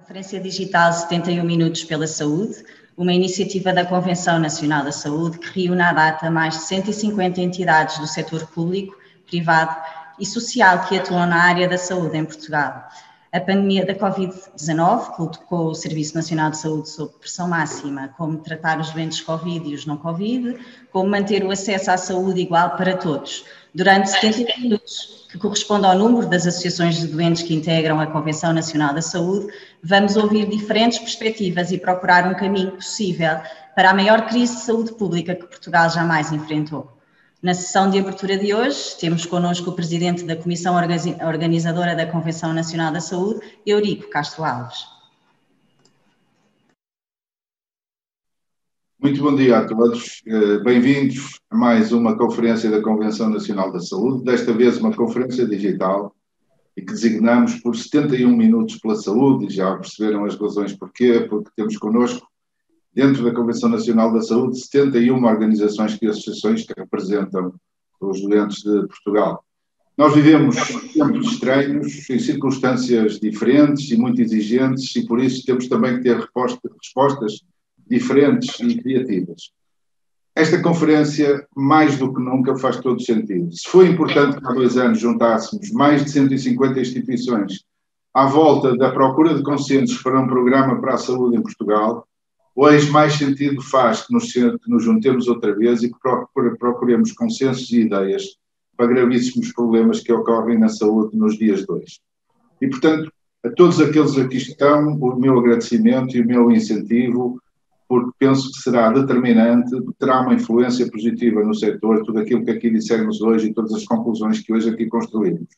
Conferência Digital 71 Minutos pela Saúde, uma iniciativa da Convenção Nacional da Saúde que reúne à data mais de 150 entidades do setor público, privado e social que atuam na área da saúde em Portugal. A pandemia da Covid-19 colocou o Serviço Nacional de Saúde sob pressão máxima, como tratar os doentes Covid e os não Covid, como manter o acesso à saúde igual para todos. Durante 70 minutos, que corresponde ao número das associações de doentes que integram a Convenção Nacional da Saúde, vamos ouvir diferentes perspectivas e procurar um caminho possível para a maior crise de saúde pública que Portugal jamais enfrentou. Na sessão de abertura de hoje, temos connosco o Presidente da Comissão Organizadora da Convenção Nacional da Saúde, Eurico Castro Alves. Muito bom dia a todos, bem-vindos a mais uma conferência da Convenção Nacional da Saúde, desta vez uma conferência digital e que designamos por 71 minutos pela saúde, e já perceberam as razões porquê, porque temos connosco, dentro da Convenção Nacional da Saúde, 71 organizações e associações que representam os doentes de Portugal. Nós vivemos tempos estranhos, em circunstâncias diferentes e muito exigentes, e por isso temos também que ter respostas diferentes e criativas. Esta conferência, mais do que nunca, faz todo sentido. Se foi importante que há 2 anos juntássemos mais de 150 instituições à volta da procura de consensos para um programa para a saúde em Portugal, hoje mais sentido faz que nos juntemos outra vez e que procuremos consensos e ideias para gravíssimos problemas que ocorrem na saúde nos dias de hoje. E, portanto, a todos aqueles que aqui estão, o meu agradecimento e o meu incentivo, porque penso que será determinante, terá uma influência positiva no setor, tudo aquilo que aqui dissemos hoje e todas as conclusões que hoje aqui construímos.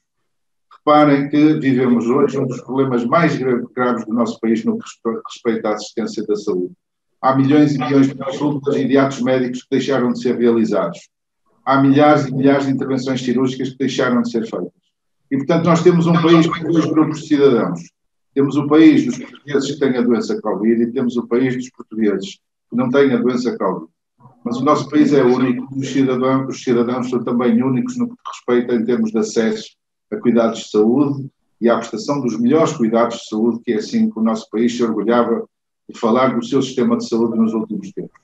Reparem que vivemos hoje um dos problemas mais graves do nosso país no que respeita à assistência da saúde. Há milhões e milhões de consultas e de atos médicos que deixaram de ser realizados. Há milhares e milhares de intervenções cirúrgicas que deixaram de ser feitas. E, portanto, nós temos um país com 2 grupos de cidadãos. Temos o país dos portugueses que têm a doença Covid e temos o país dos portugueses que não têm a doença Covid. Mas o nosso país é único e os cidadãos são também únicos no que respeita em termos de acesso a cuidados de saúde e à prestação dos melhores cuidados de saúde, que é assim que o nosso país se orgulhava de falar do seu sistema de saúde nos últimos tempos.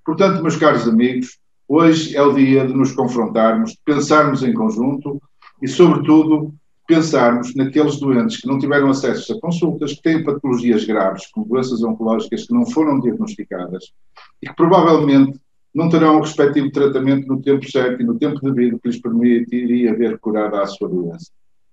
Portanto, meus caros amigos, hoje é o dia de nos confrontarmos, de pensarmos em conjunto e, sobretudo, pensarmos naqueles doentes que não tiveram acesso a consultas, que têm patologias graves, como doenças oncológicas que não foram diagnosticadas e que provavelmente não terão o respectivo tratamento no tempo certo e no tempo devido que lhes permitiria ver curada a sua doença.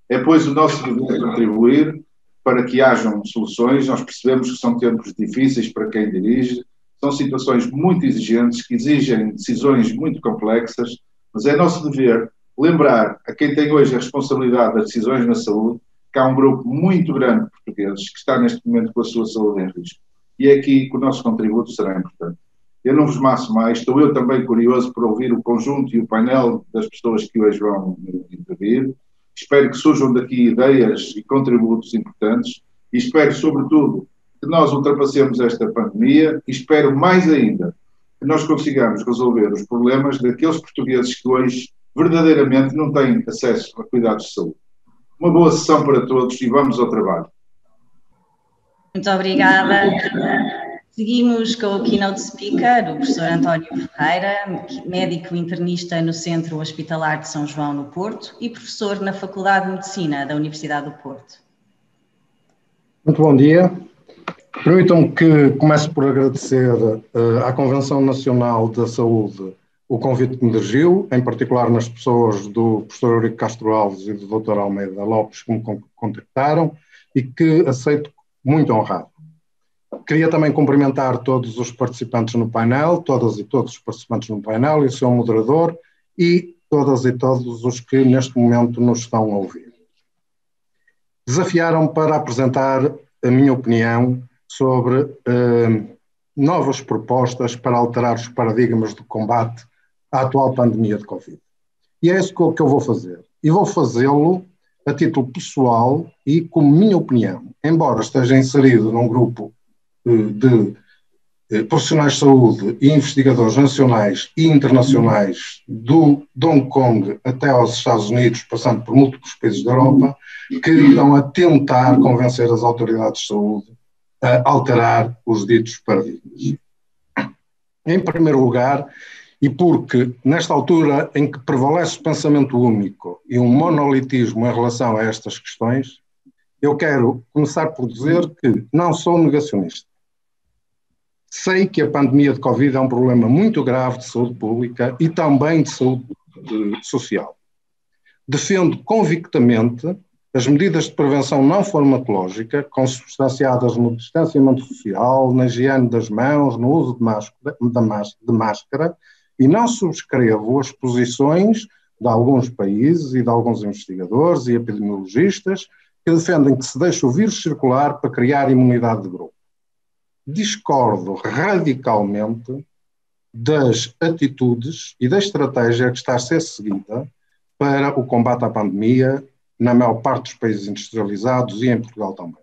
É, pois, o nosso dever contribuir para que hajam soluções. Nós percebemos que são tempos difíceis para quem dirige, são situações muito exigentes, que exigem decisões muito complexas, mas é nosso dever lembrar a quem tem hoje a responsabilidade das decisões na saúde que há um grupo muito grande de portugueses que está neste momento com a sua saúde em risco. E é aqui que o nosso contributo será importante. Eu não vos maço mais, estou eu também curioso por ouvir o conjunto e o painel das pessoas que hoje vão intervir. Espero que surjam daqui ideias e contributos importantes e espero, sobretudo, que nós ultrapassemos esta pandemia e espero mais ainda que nós consigamos resolver os problemas daqueles portugueses que hoje verdadeiramente não têm acesso a cuidados de saúde. Uma boa sessão para todos e vamos ao trabalho. Muito obrigada. Seguimos com o keynote speaker, o professor António Ferreira, médico internista no Centro Hospitalar de São João, no Porto, e professor na Faculdade de Medicina da Universidade do Porto. Muito bom dia. Permitam-me que comece por agradecer à Convenção Nacional da Saúde o convite que me dirigiu, em particular nas pessoas do professor Eurico Castro Alves e do Dr. Almeida Lopes, que me contactaram e que aceito muito honrado. Queria também cumprimentar todos os participantes no painel, todas e todos os participantes no painel e o seu moderador e todas e todos os que neste momento nos estão a ouvir. Desafiaram-me para apresentar a minha opinião sobre novas propostas para alterar os paradigmas de combate à atual pandemia de Covid. E é isso que eu vou fazer. E vou fazê-lo a título pessoal e como minha opinião, embora esteja inserido num grupo de profissionais de saúde e investigadores nacionais e internacionais de Hong Kong até aos Estados Unidos, passando por múltiplos países da Europa, que estão a tentar convencer as autoridades de saúde alterar os ditos paradigmas. Em primeiro lugar, e porque nesta altura em que prevalece o pensamento único e um monolitismo em relação a estas questões, eu quero começar por dizer que não sou negacionista. Sei que a pandemia de Covid é um problema muito grave de saúde pública e também de saúde social. Defendo convictamente as medidas de prevenção não farmacológica, consubstanciadas no distanciamento social, na higiene das mãos, no uso de máscara, e não subscrevo as posições de alguns países e de alguns investigadores e epidemiologistas que defendem que se deixe o vírus circular para criar imunidade de grupo. Discordo radicalmente das atitudes e da estratégia que está a ser seguida para o combate à pandemia na maior parte dos países industrializados e em Portugal também.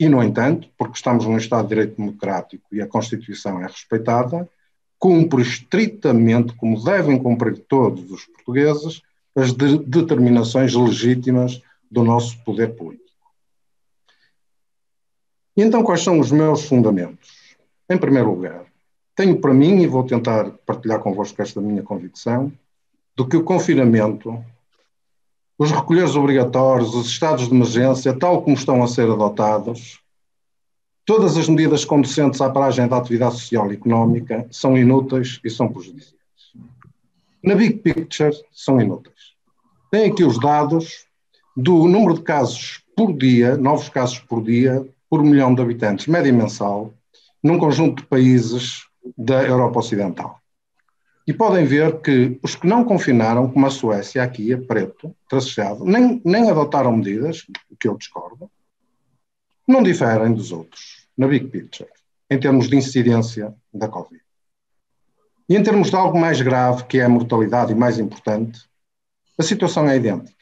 E, no entanto, porque estamos num Estado de Direito Democrático e a Constituição é respeitada, cumpre estritamente, como devem cumprir todos os portugueses, as determinações legítimas do nosso poder político. E então, quais são os meus fundamentos? Em primeiro lugar, tenho para mim, e vou tentar partilhar convosco esta minha convicção, de que o confinamento, os recolheres obrigatórios, os estados de emergência, tal como estão a ser adotados, todas as medidas conducentes à paragem da atividade social e económica são inúteis e são prejudiciais. Na big picture, são inúteis. Tem aqui os dados do número de casos por dia, novos casos por dia, por milhão de habitantes, média mensal, num conjunto de países da Europa Ocidental. E podem ver que os que não confinaram, como a Suécia, aqui a preto, tracejado, nem adotaram medidas, o que eu discordo, não diferem dos outros, na big picture, em termos de incidência da Covid. E em termos de algo mais grave, que é a mortalidade e mais importante, a situação é idêntica.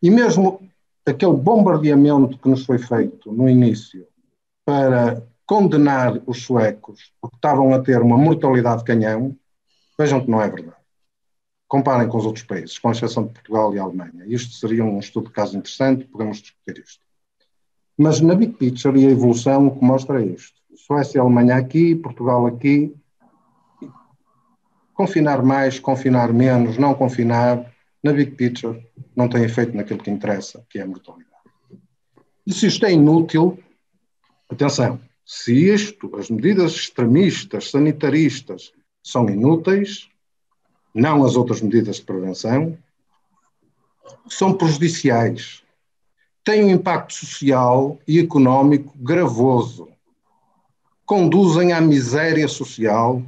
E mesmo aquele bombardeamento que nos foi feito no início para condenar os suecos porque estavam a ter uma mortalidade de canhão, vejam que não é verdade. Comparem com os outros países, com exceção de Portugal e Alemanha. Isto seria um estudo de caso interessante, podemos discutir isto. Mas na big picture e a evolução o que mostra é isto. Suécia e Alemanha aqui, Portugal aqui. Confinar mais, confinar menos, não confinar, na big picture não tem efeito naquilo que interessa, que é a mortalidade. E se isto é inútil, atenção, se isto, as medidas extremistas, sanitaristas, são inúteis, não as outras medidas de prevenção, são prejudiciais, têm um impacto social e económico gravoso, conduzem à miséria social,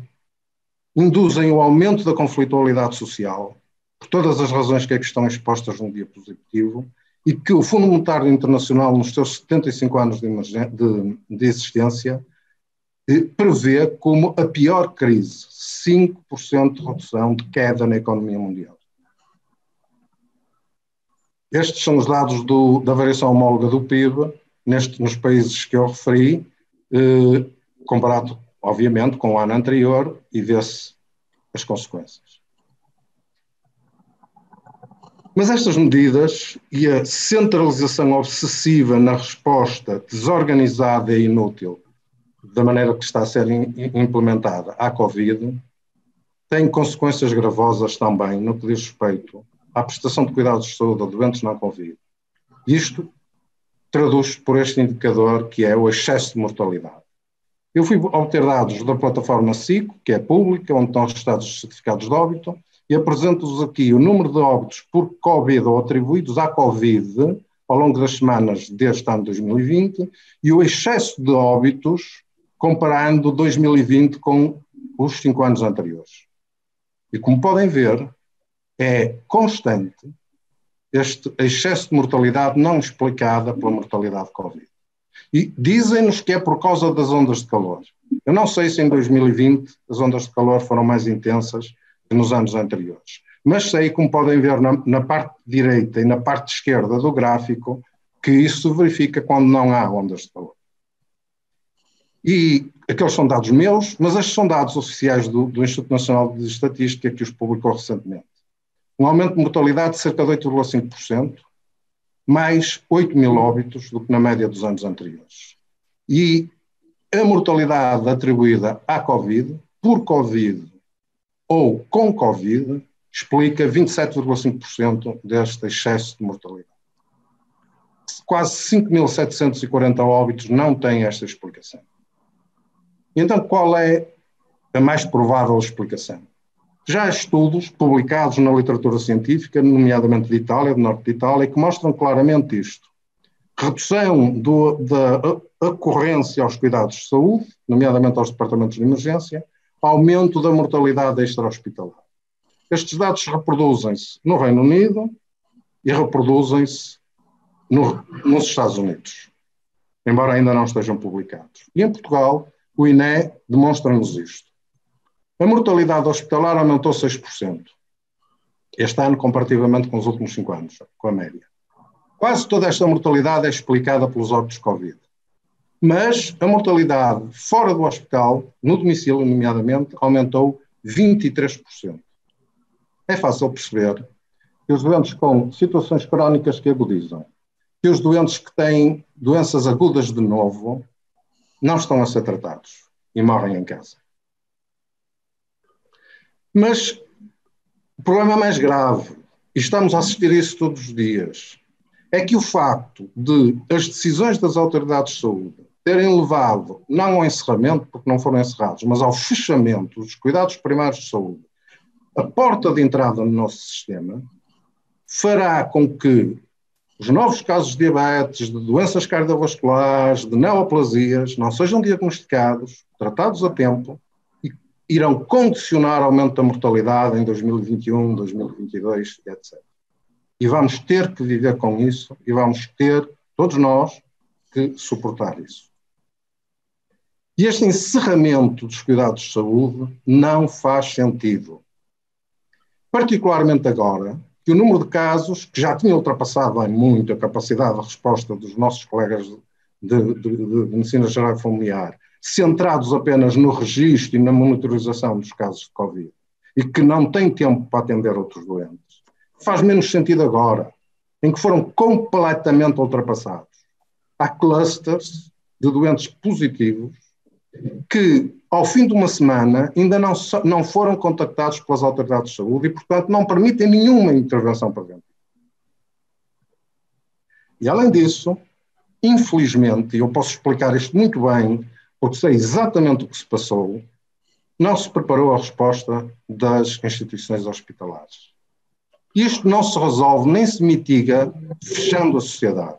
induzem o aumento da conflitualidade social, por todas as razões que aqui estão expostas no diapositivo, e que o Fundo Monetário Internacional, nos seus 75 anos de existência, prevê como a pior crise, 5% de redução de queda na economia mundial. Estes são os dados da variação homóloga do PIB, nos países que eu referi, comparado, obviamente, com o ano anterior, e vê-se as consequências. Mas estas medidas e a centralização obsessiva na resposta desorganizada e inútil da maneira que está a ser implementada à Covid, têm consequências gravosas também no que diz respeito à prestação de cuidados de saúde a doentes não Covid. Isto traduz por este indicador que é o excesso de mortalidade. Eu fui obter dados da plataforma SICO, que é pública, onde estão registrados os certificados de óbito, e apresento-vos aqui o número de óbitos por Covid ou atribuídos à Covid ao longo das semanas deste ano 2020 e o excesso de óbitos comparando 2020 com os 5 anos anteriores. E como podem ver, é constante este excesso de mortalidade não explicada pela mortalidade de Covid. E dizem-nos que é por causa das ondas de calor. Eu não sei se em 2020 as ondas de calor foram mais intensas que nos anos anteriores. Mas sei, como podem ver na parte direita e na parte esquerda do gráfico, que isso se verifica quando não há ondas de calor. E aqueles são dados meus, mas estes são dados oficiais do Instituto Nacional de Estatística, que os publicou recentemente. Um aumento de mortalidade de cerca de 8,5%, mais 8 mil óbitos do que na média dos anos anteriores. E a mortalidade atribuída à Covid, por Covid ou com Covid, explica 27,5% deste excesso de mortalidade. Quase 5.740 óbitos não têm esta explicação. Então, qual é a mais provável explicação? Já há estudos publicados na literatura científica, nomeadamente de Itália, do norte de Itália, que mostram claramente isto. Redução da ocorrência aos cuidados de saúde, nomeadamente aos departamentos de emergência, aumento da mortalidade extra-hospitalar. Estes dados reproduzem-se no Reino Unido e reproduzem-se nos Estados Unidos, embora ainda não estejam publicados. E em Portugal, o INE demonstra-nos isto. A mortalidade hospitalar aumentou 6% este ano, comparativamente com os últimos 5 anos, com a média. Quase toda esta mortalidade é explicada pelos óbitos Covid. Mas a mortalidade fora do hospital, no domicílio, nomeadamente, aumentou 23%. É fácil perceber que os doentes com situações crónicas que agudizam, que os doentes que têm doenças agudas de novo, não estão a ser tratados e morrem em casa. Mas o problema mais grave, e estamos a assistir a isso todos os dias, é que o facto de as decisões das autoridades de saúde terem levado, não ao encerramento, porque não foram encerrados, mas ao fechamento dos cuidados primários de saúde, a porta de entrada no nosso sistema, fará com que os novos casos de diabetes, de doenças cardiovasculares, de neoplasias, não sejam diagnosticados, tratados a tempo, e irão condicionar o aumento da mortalidade em 2021, 2022, etc. E vamos ter que viver com isso, e vamos ter, todos nós, que suportar isso. E este encerramento dos cuidados de saúde não faz sentido. Particularmente agora, que o número de casos, que já tinha ultrapassado em muito a capacidade de resposta dos nossos colegas de medicina geral e familiar, centrados apenas no registro e na monitorização dos casos de Covid, e que não têm tempo para atender outros doentes, faz menos sentido agora, em que foram completamente ultrapassados. Há clusters de doentes positivos que, ao fim de uma semana, ainda não foram contactados pelas autoridades de saúde e, portanto, não permitem nenhuma intervenção preventiva. E, além disso, infelizmente, e eu posso explicar isto muito bem, porque sei exatamente o que se passou, não se preparou a resposta das instituições hospitalares. Isto não se resolve nem se mitiga fechando a sociedade.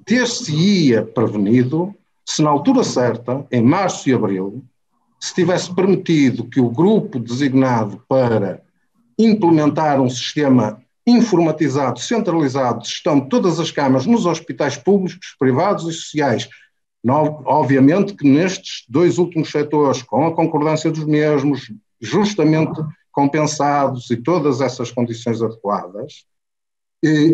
Ter-se-ia prevenido se na altura certa, em março e abril, se tivesse permitido que o grupo designado para implementar um sistema informatizado, centralizado, de gestão de todas as camas nos hospitais públicos, privados e sociais, obviamente que nestes 2 últimos setores, com a concordância dos mesmos, justamente compensados e todas essas condições adequadas,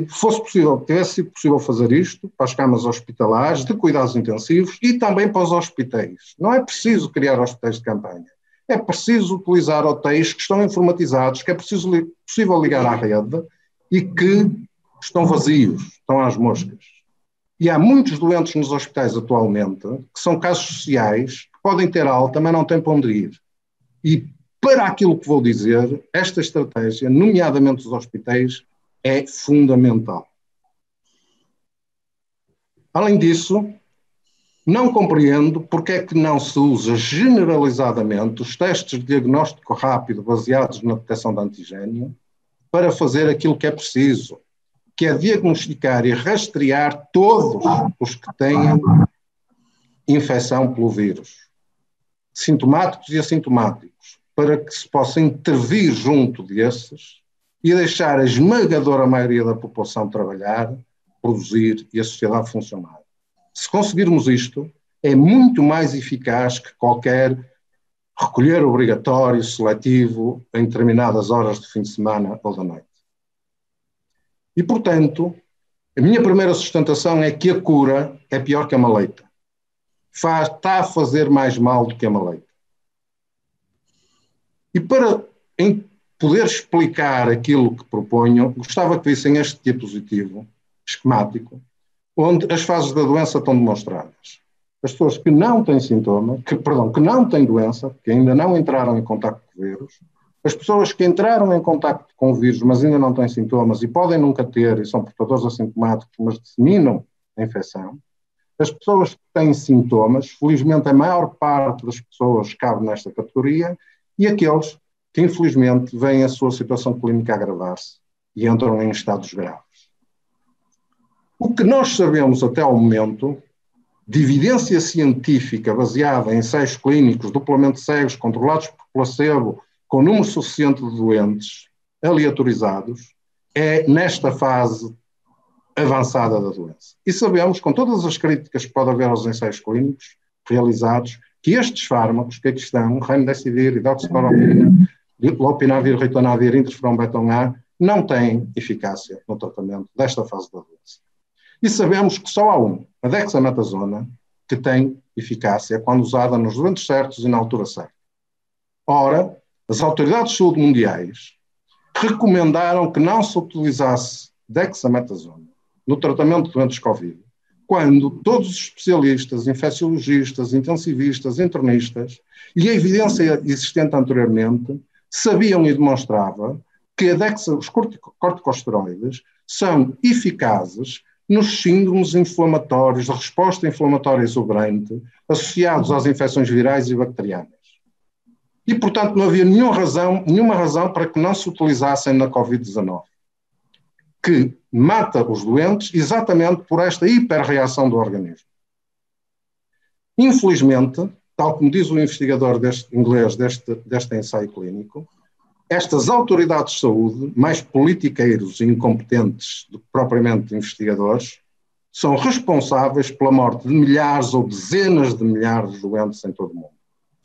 fosse possível, tivesse sido possível fazer isto para as camas hospitalares de cuidados intensivos e também para os hospitais. Não é preciso criar hospitais de campanha. É preciso utilizar hotéis que estão informatizados, que é possível ligar à rede e que estão vazios, estão às moscas. E há muitos doentes nos hospitais atualmente que são casos sociais, que podem ter alta, mas não têm para onde ir. E para aquilo que vou dizer, esta estratégia, nomeadamente os hospitais, é fundamental. Além disso, não compreendo porque é que não se usa generalizadamente os testes de diagnóstico rápido baseados na detecção de antigênio para fazer aquilo que é preciso, que é diagnosticar e rastrear todos os que têm infecção pelo vírus, sintomáticos e assintomáticos, para que se possa intervir junto desses e deixar a esmagadora maioria da população trabalhar, produzir e a sociedade funcionar. Se conseguirmos isto, é muito mais eficaz que qualquer recolher obrigatório, seletivo, em determinadas horas do fim de semana ou da noite. E, portanto, a minha primeira sustentação é que a cura é pior que a maleita. Está a fazer mais mal do que a maleita. E para poder explicar aquilo que proponho, gostava que vissem este diapositivo esquemático, onde as fases da doença estão demonstradas. as pessoas que não têm sintomas, que não têm doença, que ainda não entraram em contacto com o vírus, as pessoas que entraram em contacto com o vírus, mas ainda não têm sintomas e podem nunca ter, e são portadores assintomáticos, mas disseminam a infecção, as pessoas que têm sintomas, felizmente a maior parte das pessoas cabe nesta categoria, e aqueles que infelizmente veem a sua situação clínica agravar-se e entram em estados graves. O que nós sabemos até ao momento, de evidência científica baseada em ensaios clínicos duplamente cegos, controlados por placebo, com número suficiente de doentes, aleatorizados, é nesta fase avançada da doença. E sabemos, com todas as críticas que pode haver aos ensaios clínicos realizados, que estes fármacos que aqui estão, remdesivir, hidroxicloroquina, lopinavir, ritonavir, interferon beta-1A, não têm eficácia no tratamento desta fase da doença. E sabemos que só há a dexametasona, que tem eficácia quando usada nos doentes certos e na altura certa. Ora, as autoridades de saúde mundiais recomendaram que não se utilizasse dexametasona no tratamento de doentes Covid, quando todos os especialistas, infecciologistas, intensivistas, internistas e a evidência existente anteriormente sabiam e demonstrava que os corticosteroides são eficazes nos síndromes inflamatórios, de resposta inflamatória exuberante, associados às infecções virais e bacterianas. E, portanto, não havia nenhuma razão para que não se utilizassem na Covid-19, que mata os doentes exatamente por esta hiperreação do organismo. Infelizmente, tal como diz o investigador inglês deste ensaio clínico, estas autoridades de saúde, mais politiqueiros e incompetentes do que propriamente investigadores, são responsáveis pela morte de milhares ou dezenas de milhares de doentes em todo o mundo.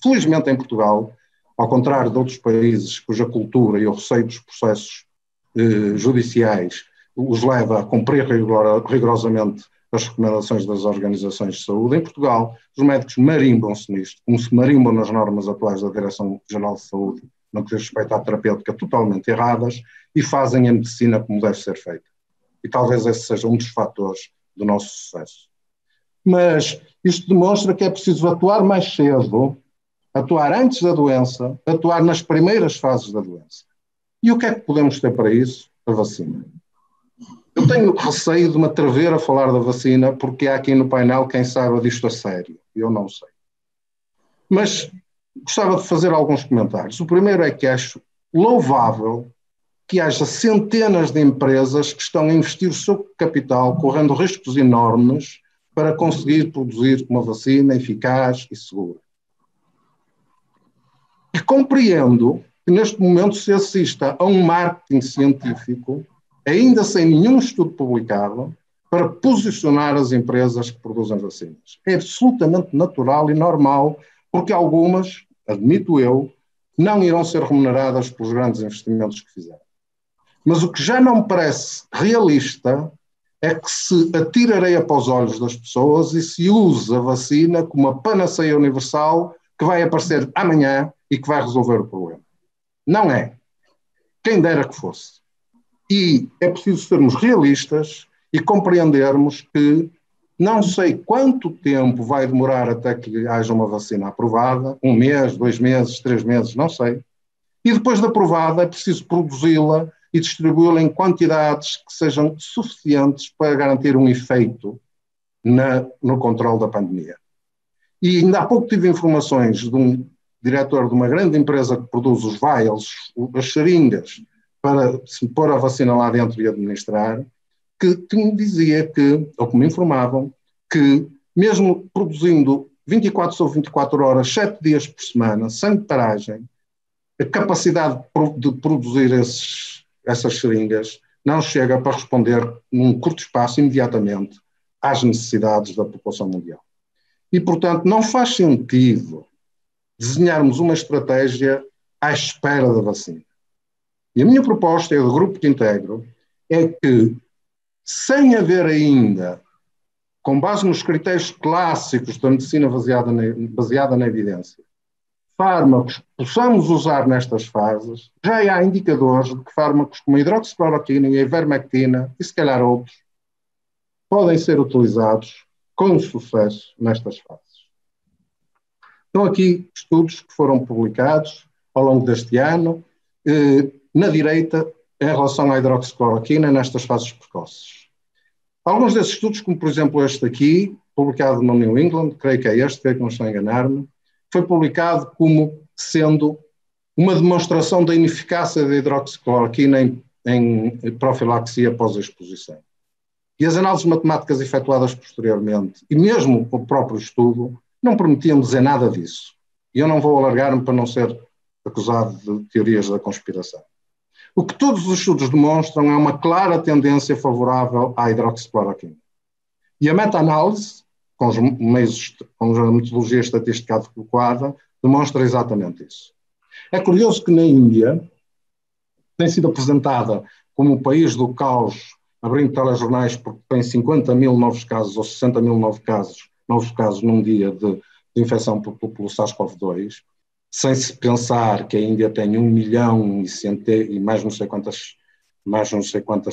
Felizmente, em Portugal, ao contrário de outros países cuja cultura e o receio dos processos judiciais os leva a cumprir rigorosamente as recomendações das organizações de saúde, em Portugal, os médicos marimbam-se nisto, como se marimbam nas normas atuais da Direção-Geral de Saúde, no que diz respeito à terapêutica, totalmente erradas, e fazem a medicina como deve ser feita. E talvez esse seja um dos fatores do nosso sucesso. Mas isto demonstra que é preciso atuar mais cedo, atuar antes da doença, atuar nas primeiras fases da doença. E o que é que podemos ter para isso? A vacina. Eu tenho receio de me atrever a falar da vacina, porque há aqui no painel quem saiba disto a sério. Eu não sei. Mas gostava de fazer alguns comentários. O primeiro é que acho louvável que haja centenas de empresas que estão a investir o seu capital, correndo riscos enormes, para conseguir produzir uma vacina eficaz e segura. E compreendo que neste momento se assista a um marketing científico, ainda sem nenhum estudo publicado, para posicionar as empresas que produzem vacinas. É absolutamente natural e normal, porque algumas, admito eu, não irão ser remuneradas pelos grandes investimentos que fizeram. Mas o que já não me parece realista é que se atire areia para os olhos das pessoas e se use a vacina como uma panaceia universal que vai aparecer amanhã e que vai resolver o problema. Não é. Quem dera que fosse. E é preciso sermos realistas e compreendermos que não sei quanto tempo vai demorar até que haja uma vacina aprovada, 1 mês, 2 meses, 3 meses, não sei. E depois de aprovada é preciso produzi-la e distribuí-la em quantidades que sejam suficientes para garantir um efeito no controle da pandemia. E ainda há pouco tive informações de um diretor de uma grande empresa que produz os vials, as seringas, para se pôr a vacina lá dentro e administrar, que me dizia que, ou que me informavam, que mesmo produzindo 24 sobre 24 horas, 7 dias por semana, sem paragem, a capacidade de produzir essas seringas não chega para responder num curto espaço, imediatamente, às necessidades da população mundial. E, portanto, não faz sentido desenharmos uma estratégia à espera da vacina. E a minha proposta, e do grupo que integro, é que, sem haver ainda, com base nos critérios clássicos da medicina baseada na evidência, fármacos que possamos usar nestas fases, já há indicadores de que fármacos como a hidroxicloroquina e a ivermectina, e se calhar outros, podem ser utilizados com sucesso nestas fases. Estão aqui estudos que foram publicados ao longo deste ano, na direita, em relação à hidroxicloroquina nestas fases precoces. Alguns desses estudos, como por exemplo este aqui, publicado no New England, creio que é este, creio que não estou a enganar-me, foi publicado como sendo uma demonstração da ineficácia da hidroxicloroquina em profilaxia pós-exposição. E as análises matemáticas efetuadas posteriormente, e mesmo o próprio estudo, não permitiam dizer nada disso. E eu não vou alargar-me para não ser acusado de teorias da conspiração. O que todos os estudos demonstram é uma clara tendência favorável à hidroxicloroquina. E a meta-análise, com a metodologia estatística adequada, demonstra exatamente isso. É curioso que na Índia tem sido apresentada como o país do caos, abrindo telejornais porque tem 50 mil novos casos ou 60 mil novos casos num dia de infecção pelo SARS-CoV-2, sem se pensar que a Índia tem 1 milhão e mais não sei quantas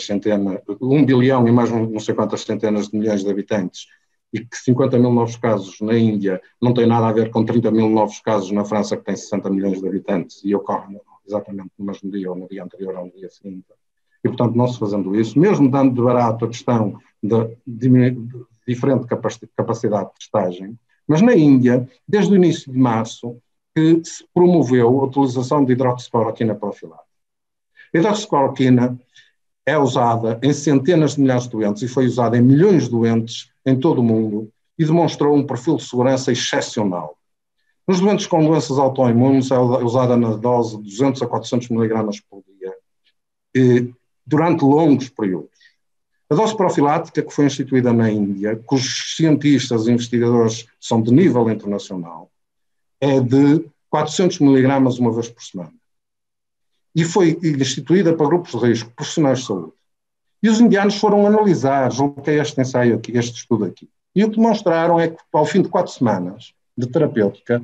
centenas, 1 bilhão e mais não sei quantas centenas de milhões de habitantes, e que 50 mil novos casos na Índia não tem nada a ver com 30 mil novos casos na França, que tem 60 milhões de habitantes, e ocorre exatamente no mesmo dia ou no dia anterior ou no dia seguinte. E, portanto, não se fazendo isso, mesmo dando de barato a questão de diferente capacidade de testagem, mas na Índia, desde o início de março, que se promoveu a utilização de hidroxicloroquina profilática. A hidroxicloroquina é usada em centenas de milhares de doentes e foi usada em milhões de doentes em todo o mundo e demonstrou um perfil de segurança excepcional. Nos doentes com doenças autoimunes é usada na dose de 200 a 400 mg por dia, durante longos períodos. A dose profilática, que foi instituída na Índia, cujos cientistas e investigadores são de nível internacional, é de 400 mg uma vez por semana. E foi instituída para grupos de risco, profissionais de saúde. E os indianos foram analisar, julgo que é este ensaio aqui, este estudo aqui. E o que demonstraram é que, ao fim de 4 semanas de terapêutica,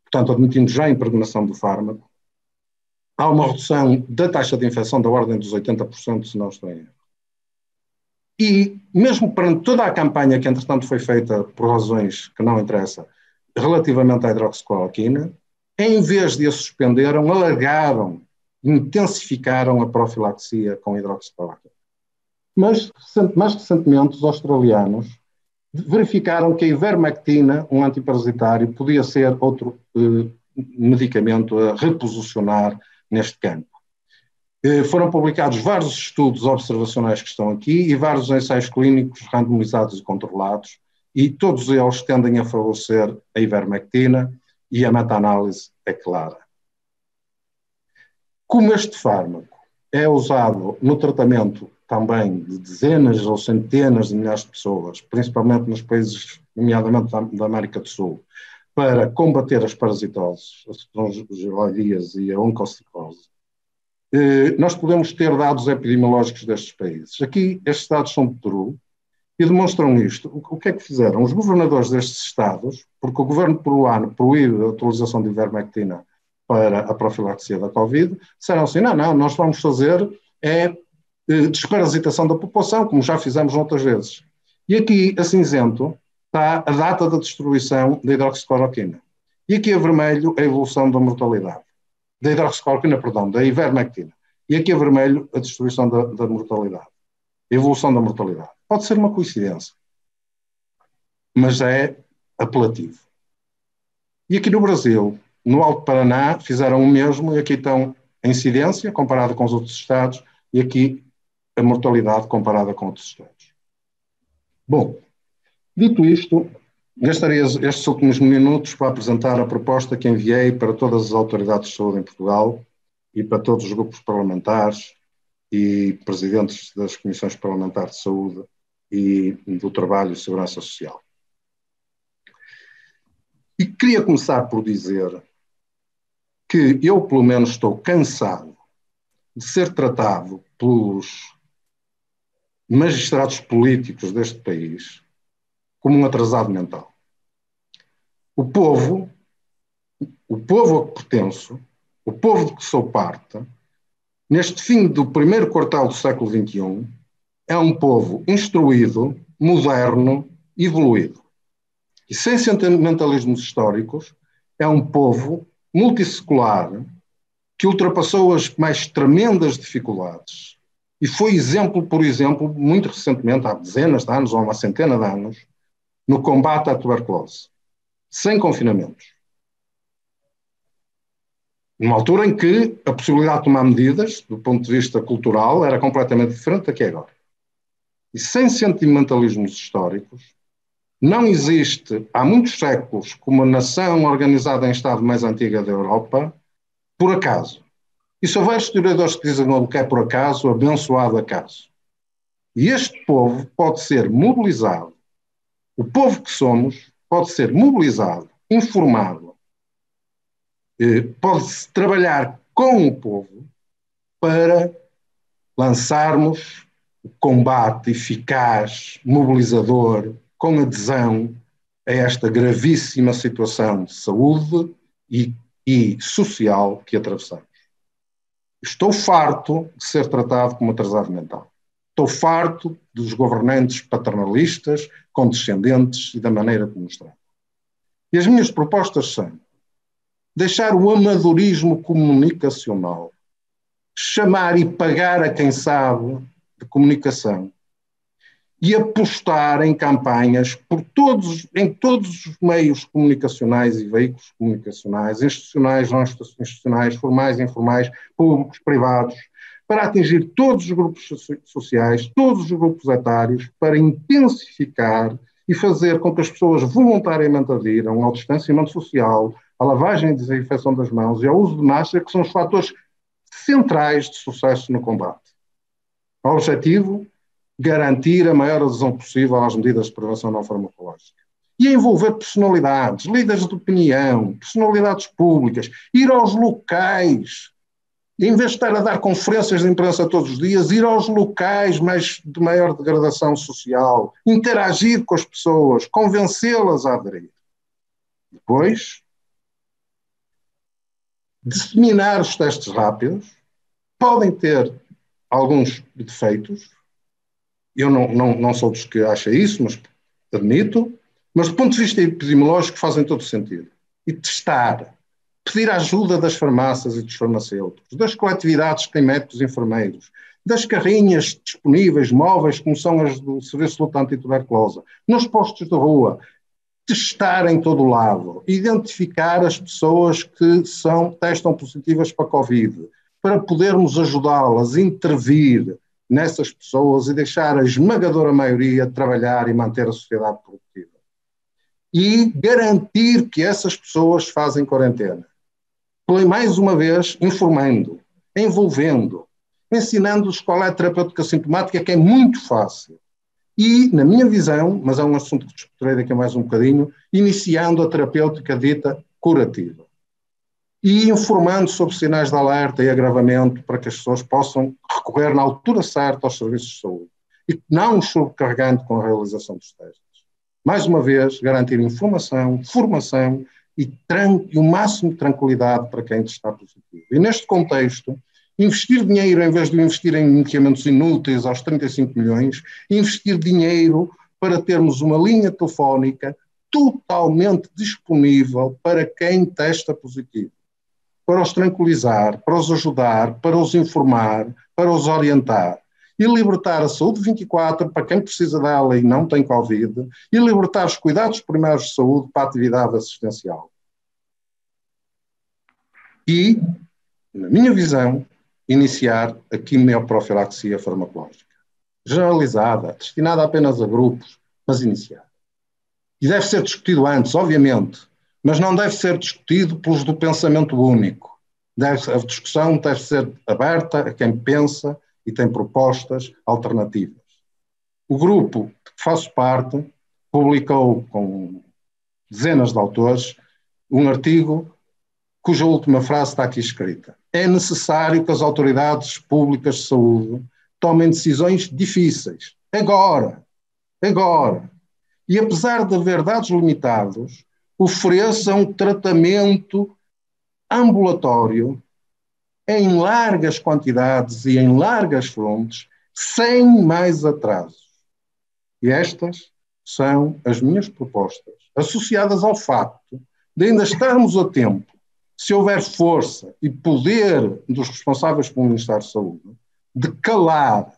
portanto, admitindo já a impregnação do fármaco, há uma redução da taxa de infecção da ordem dos 80%, se não estou em erro. E, mesmo perante toda a campanha que, entretanto, foi feita por razões que não interessam, relativamente à hidroxicloroquina, em vez de a suspenderam, alargaram, intensificaram a profilaxia com hidroxicloroquina. Mas, mais recentemente, os australianos verificaram que a ivermectina, um antiparasitário, podia ser outro medicamento a reposicionar neste campo. Foram publicados vários estudos observacionais que estão aqui e vários ensaios clínicos randomizados e controlados, e todos eles tendem a favorecer a ivermectina, e a meta-análise é clara. Como este fármaco é usado no tratamento também de dezenas ou centenas de milhares de pessoas, principalmente nos países, nomeadamente da América do Sul, para combater as parasitoses, as estrongiloidias e a oncocicose, nós podemos ter dados epidemiológicos destes países. Aqui, estes dados são de Peru e demonstram isto. O que é que fizeram? Os governadores destes estados, porque o governo peruano proíbe a utilização de ivermectina para a profilaxia da Covid, disseram assim, não, nós vamos fazer desparasitação da população, como já fizemos outras vezes. E aqui, a cinzento, está a data da distribuição da hidroxicloroquina. E aqui a vermelho, a evolução da mortalidade. Da hidroxicloroquina, perdão, da ivermectina. E aqui a vermelho, a distribuição da mortalidade. A evolução da mortalidade. Pode ser uma coincidência, mas é apelativo. E aqui no Brasil, no Alto Paraná, fizeram o mesmo, e aqui estão a incidência comparada com os outros estados, e aqui a mortalidade comparada com outros estados. Bom, dito isto, gastaria estes últimos minutos para apresentar a proposta que enviei para todas as autoridades de saúde em Portugal e para todos os grupos parlamentares e presidentes das comissões parlamentares de saúde e do trabalho e segurança social. E queria começar por dizer que eu, pelo menos, estou cansado de ser tratado pelos magistrados políticos deste país como um atrasado mental. O povo a que pertenço, o povo de que sou parte, neste fim do primeiro quartal do século XXI, é um povo instruído, moderno, evoluído. E sem sentimentalismos históricos, é um povo multissecular que ultrapassou as mais tremendas dificuldades e foi exemplo, por exemplo, muito recentemente, há dezenas de anos ou uma centena de anos, no combate à tuberculose, sem confinamentos. Numa altura em que a possibilidade de tomar medidas, do ponto de vista cultural, era completamente diferente da que é agora. E sem sentimentalismos históricos, não existe, há muitos séculos, como a nação organizada em Estado mais antiga da Europa, por acaso. E são vários historiadores que dizem o que é por acaso, abençoado acaso. E este povo pode ser mobilizado, o povo que somos pode ser mobilizado, informado, pode-se trabalhar com o povo para lançarmos o combate eficaz, mobilizador, com adesão a esta gravíssima situação de saúde e social que atravessamos. Estou farto de ser tratado como atrasado mental. Estou farto dos governantes paternalistas, condescendentes e da maneira como nos tratam. E as minhas propostas são deixar o amadorismo comunicacional, chamar e pagar a quem sabe de comunicação e apostar em campanhas em todos os meios comunicacionais e veículos comunicacionais, institucionais, não institucionais, formais, informais, públicos, privados, para atingir todos os grupos sociais, todos os grupos etários, para intensificar e fazer com que as pessoas voluntariamente adiram ao distanciamento social, à lavagem e desinfecção das mãos e ao uso de máscara, que são os fatores centrais de sucesso no combate. O objetivo, garantir a maior adesão possível às medidas de prevenção não farmacológica. E envolver personalidades, líderes de opinião, personalidades públicas, ir aos locais, em vez de estar a dar conferências de imprensa todos os dias, ir aos locais de maior degradação social, interagir com as pessoas, convencê-las a aderir. Depois, disseminar os testes rápidos, podem ter alguns defeitos, eu não sou dos que acha isso, mas admito, mas do ponto de vista epidemiológico fazem todo sentido. E testar, pedir a ajuda das farmácias e dos farmacêuticos, das coletividades que têm médicos e enfermeiros, das carrinhas disponíveis, móveis, como são as do Serviço de Luta Antituberculosa, nos postos de rua, testar em todo o lado, identificar as pessoas que testam positivas para a Covid, para podermos ajudá-las, intervir nessas pessoas e deixar a esmagadora maioria trabalhar e manter a sociedade produtiva. E garantir que essas pessoas fazem quarentena. Mais uma vez, informando, envolvendo, ensinando-os qual é a terapêutica sintomática, que é muito fácil. E, na minha visão, mas é um assunto que discutirei daqui a mais um bocadinho, iniciando a terapêutica dita curativa. E informando sobre sinais de alerta e agravamento para que as pessoas possam recorrer na altura certa aos serviços de saúde e não sobrecarregando com a realização dos testes. Mais uma vez, garantir informação, formação e o máximo de tranquilidade para quem está positivo. E neste contexto, investir dinheiro, em vez de investir em medicamentos inúteis aos 35 milhões, investir dinheiro para termos uma linha telefónica totalmente disponível para quem testa positivo. Para os tranquilizar, para os ajudar, para os informar, para os orientar. E libertar a saúde 24 para quem precisa dela e não tem Covid, e libertar os cuidados primários de saúde para a atividade assistencial. E, na minha visão, iniciar a quimioprofilaxia farmacológica. Generalizada, destinada apenas a grupos, mas iniciar. E deve ser discutido antes, obviamente, mas não deve ser discutido pelos do pensamento único. A discussão deve ser aberta a quem pensa e tem propostas alternativas. O grupo de que faço parte publicou, com dezenas de autores, um artigo cuja última frase está aqui escrita. É necessário que as autoridades públicas de saúde tomem decisões difíceis. Agora. E apesar de haver dados limitados, ofereçam tratamento ambulatório em largas quantidades e em largas fontes, sem mais atrasos. E estas são as minhas propostas, associadas ao facto de ainda estarmos a tempo, se houver força e poder dos responsáveis pelo Ministério da Saúde, de calar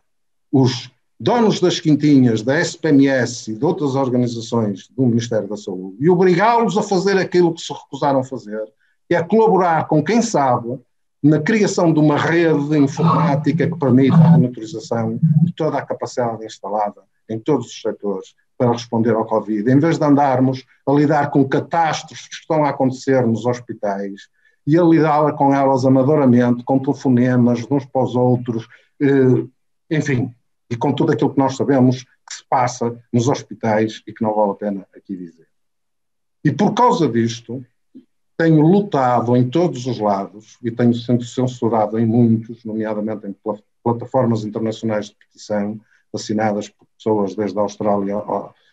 os donos das quintinhas, da SPMS e de outras organizações do Ministério da Saúde e obrigá-los a fazer aquilo que se recusaram a fazer, que é colaborar com quem sabe na criação de uma rede informática que permita a monitorização de toda a capacidade instalada em todos os setores para responder ao Covid, em vez de andarmos a lidar com catástrofes que estão a acontecer nos hospitais e a lidar com elas amadoramente, com telefonemas de uns para os outros, enfim, e com tudo aquilo que nós sabemos que se passa nos hospitais e que não vale a pena aqui dizer. E por causa disto, tenho lutado em todos os lados e tenho sido censurado em muitos, nomeadamente em plataformas internacionais de petição, assinadas por pessoas desde a Austrália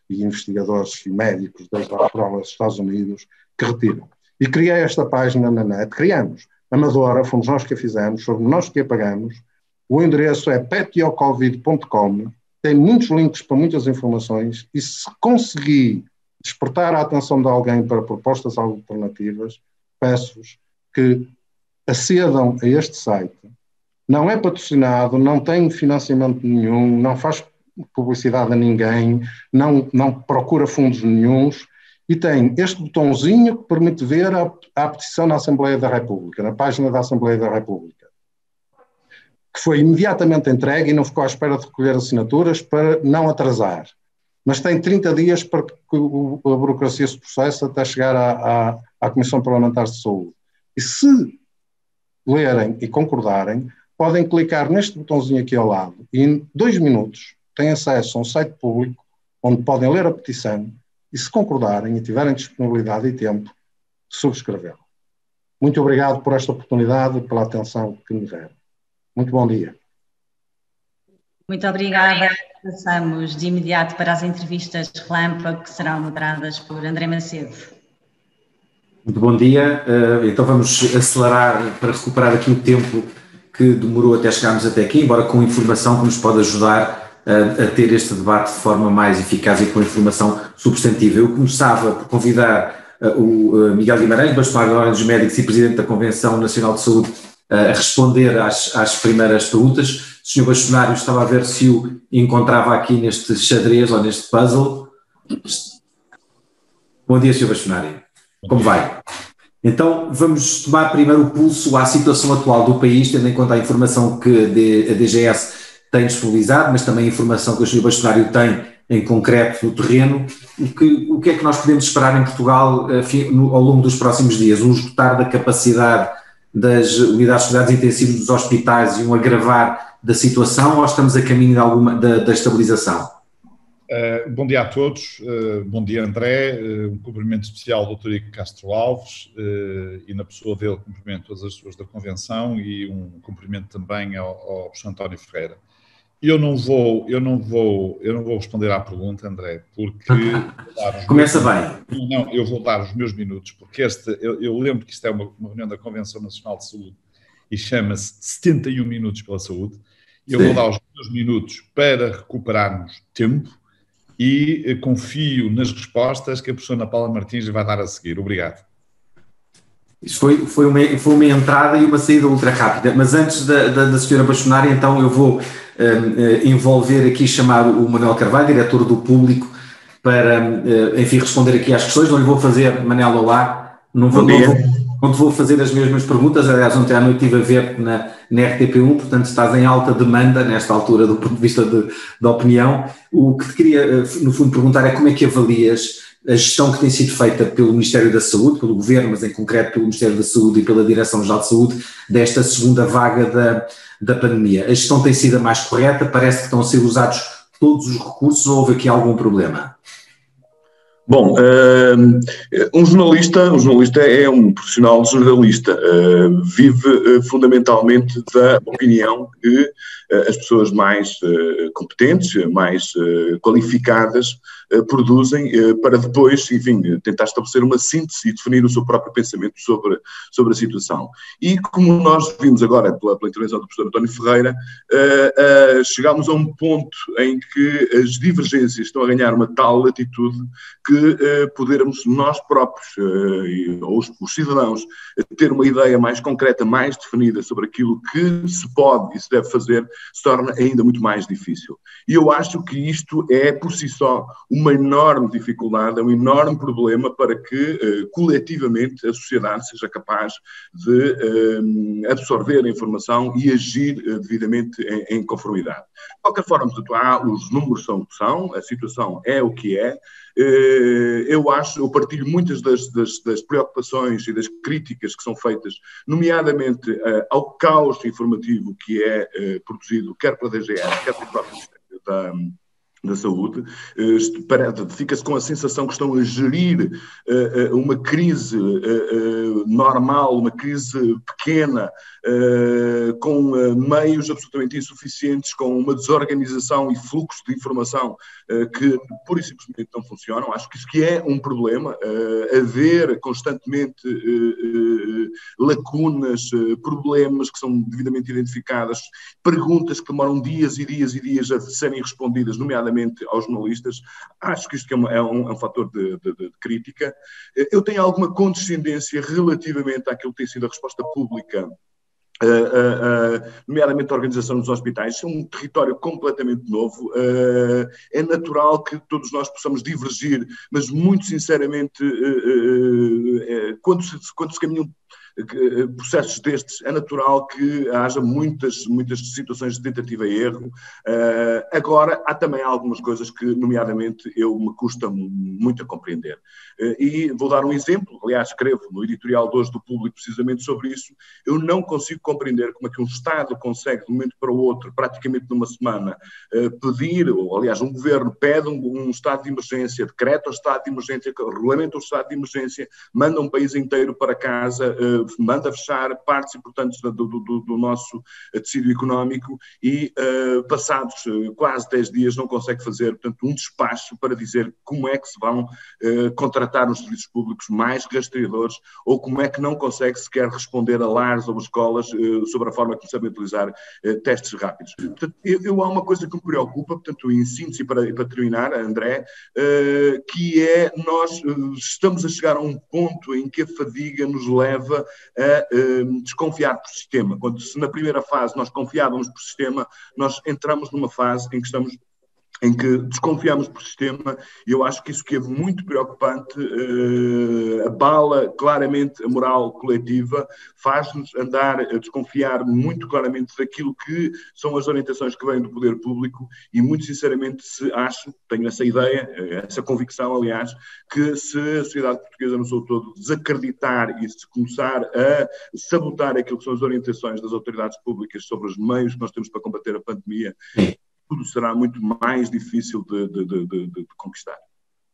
e investigadores e médicos desde a Austrália aos Estados Unidos, que retiram. E criei esta página na net, criamos, amadora, fomos nós que a fizemos, fomos nós que a pagamos. O endereço é petiocovid.com, tem muitos links para muitas informações e se conseguir despertar a atenção de alguém para propostas alternativas, peço-vos que acedam a este site. Não é patrocinado, não tem financiamento nenhum, não faz publicidade a ninguém, não procura fundos nenhuns e tem este botãozinho que permite ver a petição na Assembleia da República, na página da Assembleia da República, que foi imediatamente entregue e não ficou à espera de recolher assinaturas para não atrasar. Mas tem 30 dias para que a burocracia se processe até chegar à Comissão Parlamentar de Saúde. E se lerem e concordarem, podem clicar neste botãozinho aqui ao lado e em 2 minutos têm acesso a um site público onde podem ler a petição e, se concordarem e tiverem disponibilidade e tempo, subscrevê-la. Muito obrigado por esta oportunidade e pela atenção que me deram. Muito bom dia. Muito obrigada. Passamos de imediato para as entrevistas relâmpago, que serão moderadas por André Macedo. Muito bom dia. Então vamos acelerar para recuperar aqui o tempo que demorou até chegarmos até aqui, embora com informação que nos pode ajudar a ter este debate de forma mais eficaz e com informação substantiva. Eu começava por convidar o Miguel Guimarães, bastonário da Ordem dos Médicos e Presidente da Convenção Nacional de Saúde, a responder às primeiras perguntas. O Sr. Bastonário, estava a ver se o encontrava aqui neste xadrez ou neste puzzle. Bom dia, Sr. Bastonário. Como vai? Então, vamos tomar primeiro o pulso à situação atual do país, tendo em conta a informação que a DGS tem disponibilizado, mas também a informação que o Sr. Bastonário tem em concreto no terreno. O que é que nós podemos esperar em Portugal ao longo dos próximos dias? Um esgotar da capacidade das unidades de cuidados intensivos dos hospitais e um agravar da situação, ou estamos a caminho de da estabilização? Bom dia a todos, bom dia André, um cumprimento especial ao Dr. Ico Castro Alves e na pessoa dele cumprimento todas as pessoas da Convenção e um cumprimento também ao professor António Ferreira. Eu não vou responder à pergunta, André, porque... Começa bem. Não, eu vou dar os meus minutos, porque eu lembro que isto é uma reunião da Convenção Nacional de Saúde e chama-se 71 minutos pela saúde. Eu vou dar os meus minutos para recuperarmos tempo e confio nas respostas que a professora Ana Paula Martins vai dar a seguir. Obrigado. Isso foi uma entrada e uma saída ultra rápida, mas antes da senhora Bastonária, então eu vou envolver aqui, chamar o Manuel Carvalho, diretor do Público, para, enfim, responder aqui às questões. Não lhe vou fazer, Manel, olá, não te vou fazer as mesmas perguntas. Aliás, ontem à noite estive a ver na RTP1, portanto estás em alta demanda nesta altura do ponto de vista da opinião. O que te queria, no fundo, perguntar é como é que avalias a gestão que tem sido feita pelo Ministério da Saúde, pelo Governo, mas em concreto pelo Ministério da Saúde e pela Direção-Geral de Saúde, desta segunda vaga da pandemia. A gestão tem sido a mais correta? Parece que estão a ser usados todos os recursos ou houve aqui algum problema? Bom, um jornalista é um profissional jornalista, vive fundamentalmente da opinião que as pessoas mais competentes, mais qualificadas produzem para depois, enfim, tentar estabelecer uma síntese e definir o seu próprio pensamento sobre a situação. E como nós vimos agora pela intervenção do professor António Ferreira, chegámos a um ponto em que as divergências estão a ganhar uma tal latitude que de podermos nós próprios, ou os cidadãos, ter uma ideia mais concreta, mais definida sobre aquilo que se pode e se deve fazer, se torna ainda muito mais difícil. E eu acho que isto é, por si só, uma enorme dificuldade, é um enorme problema para que, coletivamente, a sociedade seja capaz de absorver a informação e agir devidamente em conformidade. De qualquer forma, os números são o que são, a situação é o que é. Eu partilho muitas das preocupações e das críticas que são feitas, nomeadamente ao caos informativo que é produzido quer pela DGS, quer pelo próprio Ministério da Saúde. Fica-se com a sensação que estão a gerir uma crise normal, uma crise pequena, com meios absolutamente insuficientes, com uma desorganização e fluxo de informação que pura e simplesmente não funcionam. Acho que isso que é um problema, haver constantemente lacunas, problemas que são devidamente identificadas, perguntas que demoram dias e dias e dias a serem respondidas, nomeadamente aos jornalistas. Acho que isto é um fator de crítica. Eu tenho alguma condescendência relativamente àquilo que tem sido a resposta pública, nomeadamente a organização dos hospitais. É um território completamente novo. É natural que todos nós possamos divergir, mas muito sinceramente, quando se caminham processos destes, é natural que haja muitas situações de tentativa e erro. Agora, há também algumas coisas que, nomeadamente, me custa muito a compreender. E vou dar um exemplo, aliás, escrevo no editorial de hoje do Público precisamente sobre isso. Eu não consigo compreender como é que um Estado consegue, de um momento para o outro, praticamente numa semana, pedir, ou aliás, um governo pede um estado de emergência, decreta o estado de emergência, regulamenta o estado de emergência, manda um país inteiro para casa, manda fechar partes importantes do nosso tecido económico e, passados quase 10 dias, não consegue fazer, portanto, um despacho para dizer como é que se vão contratar os serviços públicos mais rastreadores, ou como é que não consegue sequer responder a lares ou escolas sobre a forma que sabem utilizar testes rápidos. Portanto, há uma coisa que me preocupa, portanto, em síntese, para terminar, André, que é nós estamos a chegar a um ponto em que a fadiga nos leva a desconfiar do sistema. Quando se na primeira fase nós confiávamos por sistema, nós entramos numa fase em que desconfiamos do sistema, e eu acho que isso que é muito preocupante, abala claramente a moral coletiva, faz-nos andar a desconfiar muito claramente daquilo que são as orientações que vêm do poder público, e muito sinceramente tenho essa ideia, essa convicção, aliás, que se a sociedade portuguesa no seu todo desacreditar e se começar a sabotar aquilo que são as orientações das autoridades públicas sobre os meios que nós temos para combater a pandemia, tudo será muito mais difícil de conquistar.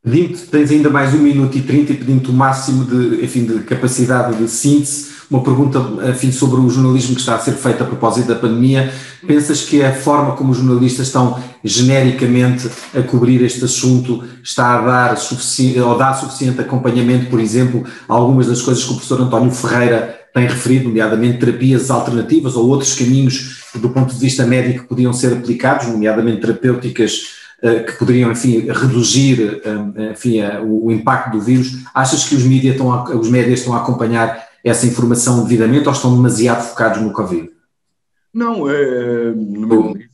Pedindo-te, tens ainda mais 1 minuto e 30 e pedindo-te o máximo de capacidade de síntese, uma pergunta sobre o jornalismo que está a ser feito a propósito da pandemia. Pensas que a forma como os jornalistas estão genericamente a cobrir este assunto está a dar suficiente acompanhamento, por exemplo, a algumas das coisas que o professor António Ferreira tem referido, nomeadamente terapias alternativas ou outros caminhos do ponto de vista médico que podiam ser aplicados, nomeadamente terapêuticas que poderiam, reduzir, o impacto do vírus? Achas que os médias estão a acompanhar essa informação devidamente ou estão demasiado focados no Covid? Não,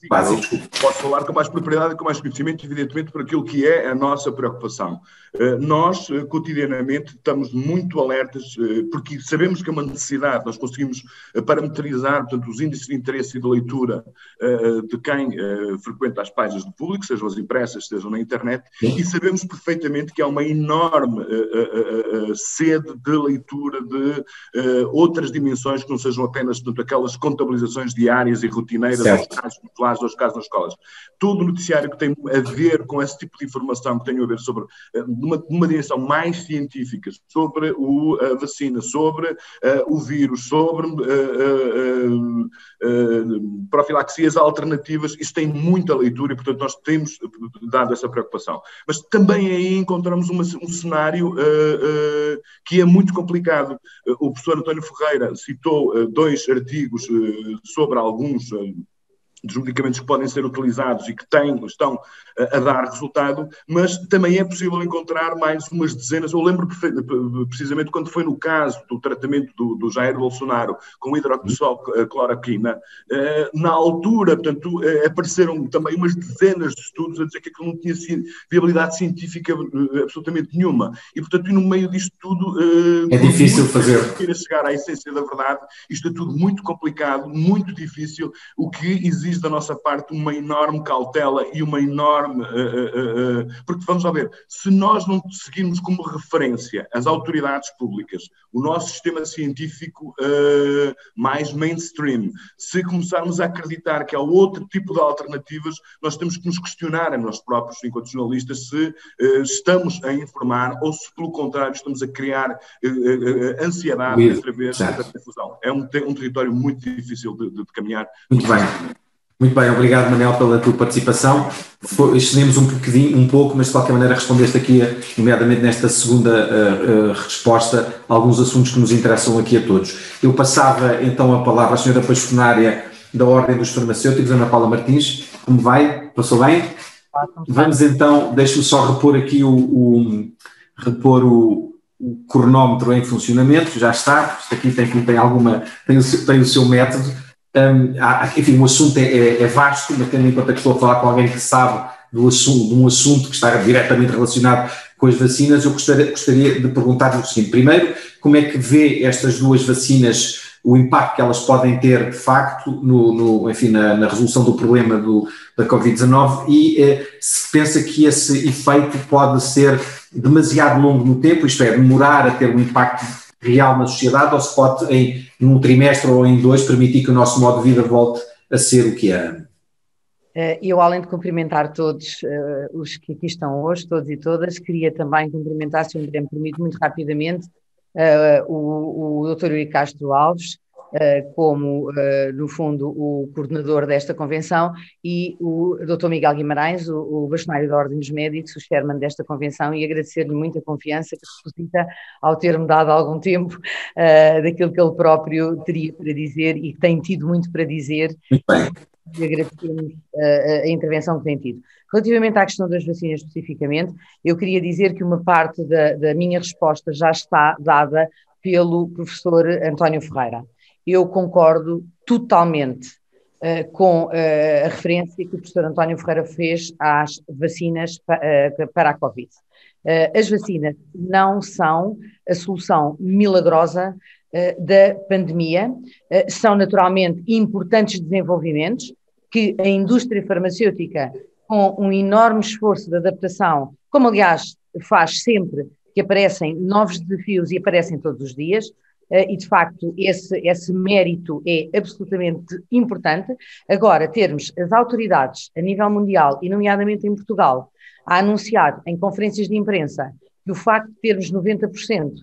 posso falar com mais propriedade e com mais conhecimento, evidentemente, por aquilo que é a nossa preocupação. Nós, cotidianamente, estamos muito alertas, porque sabemos que é uma necessidade, nós conseguimos parametrizar, portanto, os índices de interesse e de leitura de quem frequenta as páginas do público, sejam as impressas, sejam na internet, e sabemos perfeitamente que há uma enorme sede de leitura de outras dimensões que não sejam apenas, portanto, aquelas contabilizações diárias e rotineiras aos casos nas escolas. Todo o noticiário que tem a ver com esse tipo de informação, que tem a ver sobre uma dimensão mais científica, sobre a vacina, sobre o vírus, sobre profilaxias alternativas, isso tem muita leitura e, portanto, nós temos dado essa preocupação. Mas também aí encontramos um cenário que é muito complicado. O professor António Ferreira citou 2 artigos sobre alguns dos medicamentos que podem ser utilizados e que estão a dar resultado, mas também é possível encontrar mais umas dezenas. Eu lembro precisamente quando foi no caso do tratamento do Jair Bolsonaro com hidroxicloroquina, na altura, portanto, apareceram também umas dezenas de estudos a dizer que aquilo não tinha viabilidade científica absolutamente nenhuma. E, portanto, no meio disto tudo... é difícil fazer. A chegar à essência da verdade, isto é tudo muito complicado, muito difícil, o que exige da nossa parte uma enorme cautela e uma enorme... porque, vamos lá ver, se nós não seguirmos como referência as autoridades públicas, o nosso sistema científico mais mainstream, se começarmos a acreditar que há outro tipo de alternativas, nós temos que nos questionar a nós próprios, enquanto jornalistas, se estamos a informar ou se, pelo contrário, estamos a criar ansiedade através da difusão. É um território muito difícil de caminhar. Muito bem. Muito bem, obrigado, Manel, pela tua participação. Excedemos um pouco, mas de qualquer maneira respondeste aqui, nomeadamente nesta segunda resposta, a alguns assuntos que nos interessam aqui a todos. Eu passava então a palavra à senhora bastonária da Ordem dos Farmacêuticos, Ana Paula Martins. Como vai? Passou bem? Vamos então, deixe-me só repor aqui o cronómetro em funcionamento, já está. Isto aqui tem o seu método. Enfim, o assunto é vasto, mas tendo em conta que estou a falar com alguém que sabe de um assunto que está diretamente relacionado com as vacinas, eu gostaria de perguntar-lhe o seguinte: primeiro, como é que vê estas duas vacinas, o impacto que elas podem ter de facto na resolução do problema da Covid-19 e se pensa que esse efeito pode ser demasiado longo no tempo, isto é, demorar a ter um impacto real na sociedade, ou se pode, num trimestre ou em 2, permitir que o nosso modo de vida volte a ser o que era? Eu, além de cumprimentar todos os que aqui estão hoje, todos e todas, queria também cumprimentar, se o André me permite, muito rapidamente, o Dr. Eurico Castro Alves, como, no fundo, o coordenador desta convenção, e o Dr. Miguel Guimarães, o bastonário da Ordem dos Médicos, o chairman desta convenção, e agradecer-lhe muito a confiança que deposita ao ter-me dado algum tempo daquilo que ele próprio teria para dizer e que tem tido muito para dizer. Muito bem. E agradecemos a intervenção que tem tido. Relativamente à questão das vacinas especificamente, eu queria dizer que uma parte da minha resposta já está dada pelo professor António Ferreira. Eu concordo totalmente com a referência que o professor António Ferreira fez às vacinas para a Covid. As vacinas não são a solução milagrosa da pandemia, são naturalmente importantes desenvolvimentos que a indústria farmacêutica, com um enorme esforço de adaptação, como aliás faz sempre que aparecem novos desafios e aparecem todos os dias, e de facto esse mérito é absolutamente importante. Agora, termos as autoridades a nível mundial, e nomeadamente em Portugal, a anunciar em conferências de imprensa que o facto de termos 90%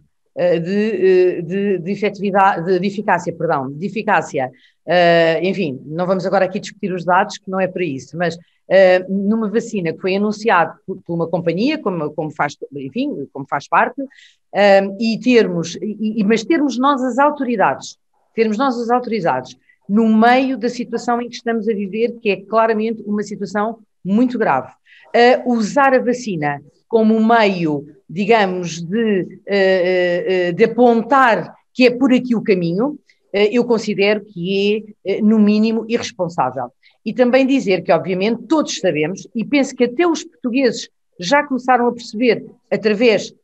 de eficácia, enfim, não vamos agora aqui discutir os dados, que não é para isso, mas numa vacina que foi anunciada por uma companhia, como faz parte, mas termos nós as autoridades no meio da situação em que estamos a viver, que é claramente uma situação muito grave. Usar a vacina como um meio, digamos, de apontar que é por aqui o caminho, eu considero que é, no mínimo, irresponsável. E também dizer que, obviamente, todos sabemos, e penso que até os portugueses já começaram a perceber, através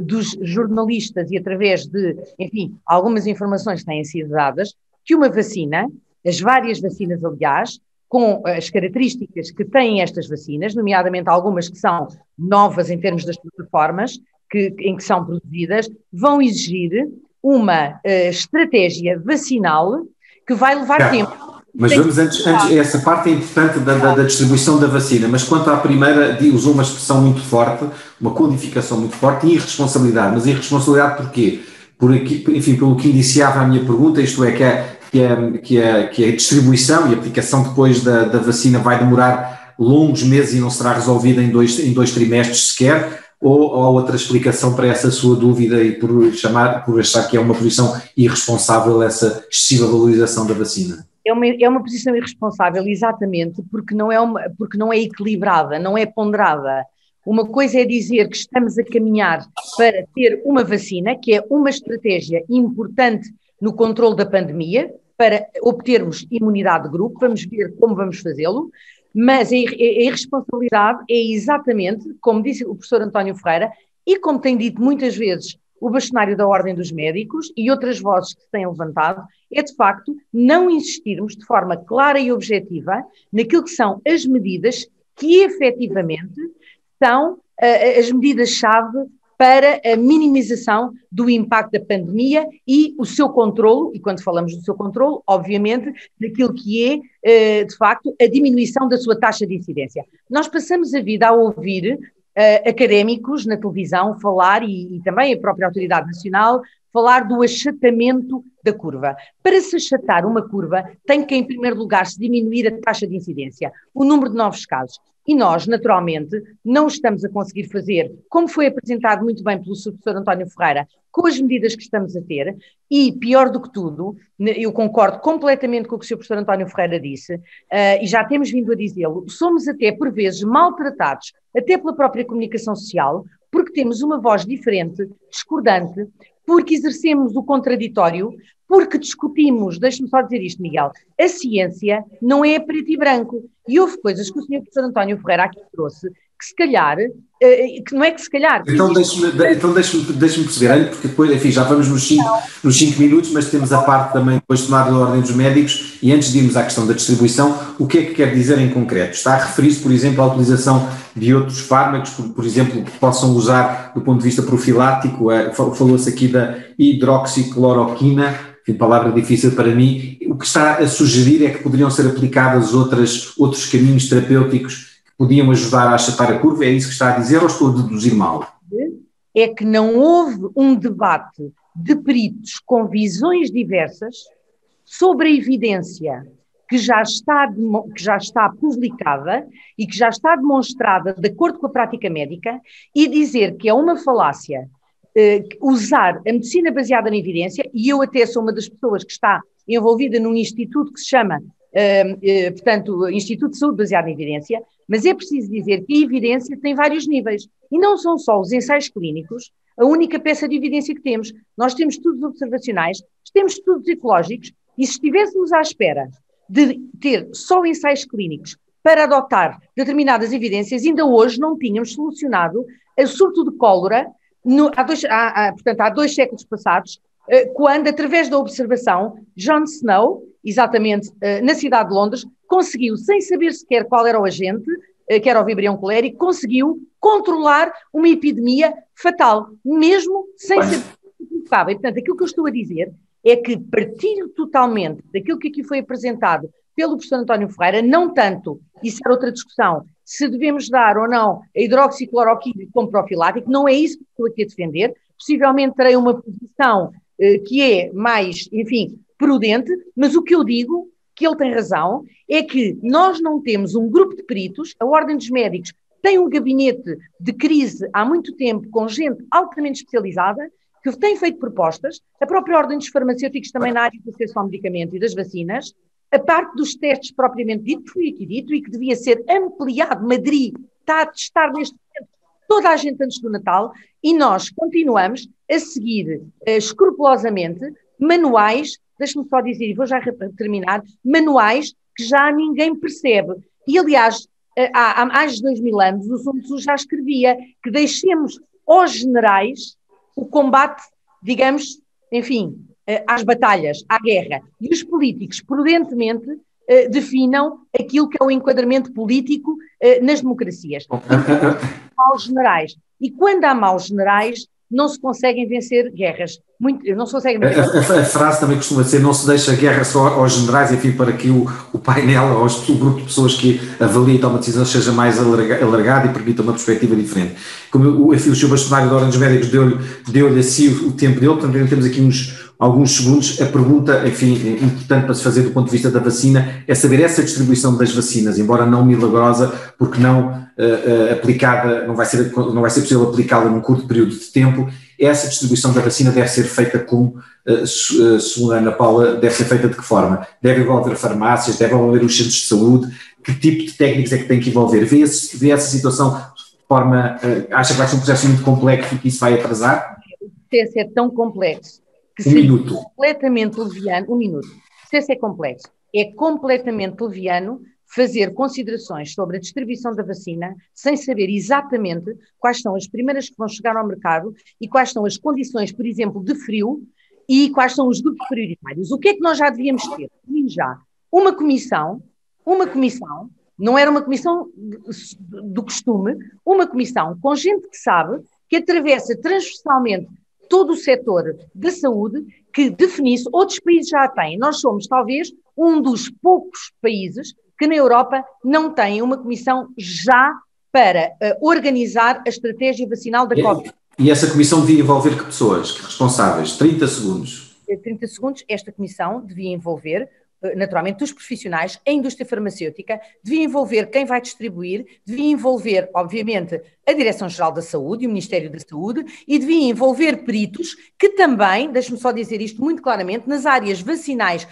dos jornalistas e através de, enfim, algumas informações que têm sido dadas, que uma vacina, as várias vacinas, aliás, com as características que têm estas vacinas, nomeadamente algumas que são novas em termos das plataformas em que são produzidas, vão exigir uma estratégia vacinal que vai levar tempo. Mas vamos antes, essa parte é importante da distribuição da vacina, mas quanto à primeira, usou uma expressão muito forte, uma qualificação muito forte, irresponsabilidade. Mas irresponsabilidade porquê? Enfim, pelo que indiciava a minha pergunta, isto é, que a distribuição e a aplicação depois da vacina vai demorar longos meses e não será resolvida em dois trimestres sequer, ou há outra explicação para essa sua dúvida e por achar que é uma posição irresponsável essa excessiva valorização da vacina? É uma posição irresponsável, exatamente, porque não é equilibrada, não é ponderada. Uma coisa é dizer que estamos a caminhar para ter uma vacina, que é uma estratégia importante no controle da pandemia, para obtermos imunidade de grupo, vamos ver como vamos fazê-lo, mas a irresponsabilidade é exatamente, como disse o professor António Ferreira, e como tem dito muitas vezes o bastonário da Ordem dos Médicos e outras vozes que se têm levantado, é de facto não insistirmos de forma clara e objetiva naquilo que são as medidas que efetivamente são as medidas-chave para a minimização do impacto da pandemia e o seu controlo, e quando falamos do seu controlo, obviamente, daquilo que é, de facto, a diminuição da sua taxa de incidência. Nós passamos a vida a ouvir académicos na televisão falar, e também a própria Autoridade Nacional, falar do achatamento da curva. Para se achatar uma curva, tem que, em primeiro lugar, se diminuir a taxa de incidência, o número de novos casos. E nós, naturalmente, não estamos a conseguir fazer, como foi apresentado muito bem pelo professor António Ferreira, com as medidas que estamos a ter, e pior do que tudo, eu concordo completamente com o que o Sr. professor António Ferreira disse, e já temos vindo a dizê-lo, somos até, por vezes, maltratados, até pela própria comunicação social, porque temos uma voz diferente, discordante, porque exercemos o contraditório, porque discutimos, deixe-me só dizer isto, Miguel, a ciência não é preto e branco. E houve coisas que o Sr. professor António Ferreira aqui trouxe, que se calhar, que não é que se calhar... Então deixe-me perceber, porque depois, enfim, já vamos nos 5 minutos, mas temos a parte também depois de tomar da Ordem dos Médicos, e antes de irmos à questão da distribuição, o que é que quer dizer em concreto? Está a referir-se, por exemplo, à utilização de outros fármacos, por exemplo, que possam usar do ponto de vista profilático, falou-se aqui da hidroxicloroquina, enfim, palavra difícil para mim. O que está a sugerir é que poderiam ser aplicadas outros caminhos terapêuticos que podiam ajudar a achatar a curva, é isso que está a dizer ou estou a deduzir mal? É que não houve um debate de peritos com visões diversas sobre a evidência que já está publicada e que já está demonstrada de acordo com a prática médica, e dizer que é uma falácia usar a medicina baseada na evidência, e eu até sou uma das pessoas que está envolvida num instituto que se chama, portanto, Instituto de Saúde Baseado na Evidência, mas é preciso dizer que a evidência tem vários níveis, e não são só os ensaios clínicos a única peça de evidência que temos. Nós temos estudos observacionais, temos estudos ecológicos, e se estivéssemos à espera de ter só ensaios clínicos para adotar determinadas evidências, ainda hoje não tínhamos solucionado o surto de cólera, portanto, há 2 séculos passados, quando, através da observação, John Snow, exatamente na cidade de Londres, conseguiu, sem saber sequer qual era o agente, que era o vibrião colérico, conseguiu controlar uma epidemia fatal, mesmo sem saber o que provocava. E, portanto, aquilo que eu estou a dizer é que partilho totalmente daquilo que aqui foi apresentado pelo professor António Ferreira, não tanto, isso era outra discussão, se devemos dar ou não a hidroxicloroquina como profilático, não é isso que estou aqui a defender, possivelmente terei uma posição que é mais, enfim, prudente, mas o que eu digo, que ele tem razão, é que nós não temos um grupo de peritos, a Ordem dos Médicos tem um gabinete de crise há muito tempo, com gente altamente especializada, que tem feito propostas, a própria Ordem dos Farmacêuticos também na área do acesso ao medicamento e das vacinas, a parte dos testes propriamente dito, que foi aqui dito, e que devia ser ampliado. Madrid está a testar neste momento toda a gente antes do Natal, e nós continuamos a seguir escrupulosamente manuais, deixe-me só dizer, e vou já terminar, manuais que já ninguém percebe. E, aliás, há mais de 2000 anos, o Sun Tzu já escrevia que deixemos aos generais o combate, digamos, enfim, às batalhas, à guerra, e os políticos prudentemente definam aquilo que é o enquadramento político nas democracias. Maus generais. E quando há maus generais, não se conseguem vencer guerras. Não se conseguem vencer. A frase também costuma ser: não se deixa guerra só aos generais, enfim, para que o painel, o grupo de pessoas que avalia e toma decisões seja mais alargado e permita uma perspectiva diferente. Como o Sr. Bastonário da Ordem dos Médicos deu-lhe assim o tempo dele, portanto temos aqui alguns segundos. A pergunta, enfim, importante para se fazer do ponto de vista da vacina é saber essa distribuição das vacinas, embora não milagrosa, porque não aplicada, não vai ser possível aplicá-la num curto período de tempo. essa distribuição da vacina deve ser feita como, segundo a Ana Paula, deve ser feita de que forma? Deve envolver farmácias, deve envolver os centros de saúde, que tipo de técnicos é que tem que envolver? Vê essa situação de forma, acha que vai ser um processo muito complexo e que isso vai atrasar? O processo é tão complexo que minuto. Completamente leviano, um minuto. O processo é complexo. É completamente leviano fazer considerações sobre a distribuição da vacina sem saber exatamente quais são as primeiras que vão chegar ao mercado e quais são as condições, por exemplo, de frio e quais são os grupos prioritários. O que é que nós já devíamos ter? Já uma comissão, não era uma comissão do costume, uma comissão com gente que sabe, que atravessa transversalmente todo o setor da saúde, que definisse, outros países já têm. Nós somos, talvez, um dos poucos países que na Europa não têm uma comissão já para organizar a estratégia vacinal da Covid. E essa comissão devia envolver que pessoas? Que responsáveis? 30 segundos. 30 segundos, esta comissão devia envolver, naturalmente, dos profissionais, a indústria farmacêutica, devia envolver quem vai distribuir, devia envolver, obviamente, a Direção-Geral da Saúde e o Ministério da Saúde e devia envolver peritos que também, deixe-me só dizer isto muito claramente, nas áreas vacinais,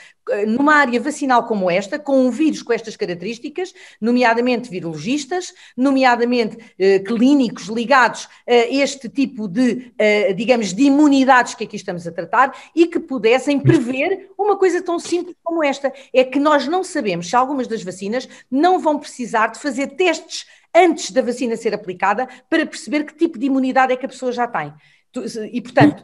numa área vacinal como esta, com um vírus com estas características, nomeadamente virologistas, nomeadamente clínicos ligados a este tipo de, digamos, de imunidades que aqui estamos a tratar e que pudessem prever uma coisa tão simples como esta, é que nós não sabemos se algumas das vacinas não vão precisar de fazer testes antes da vacina ser aplicada para perceber que tipo de imunidade é que a pessoa já tem. E, portanto,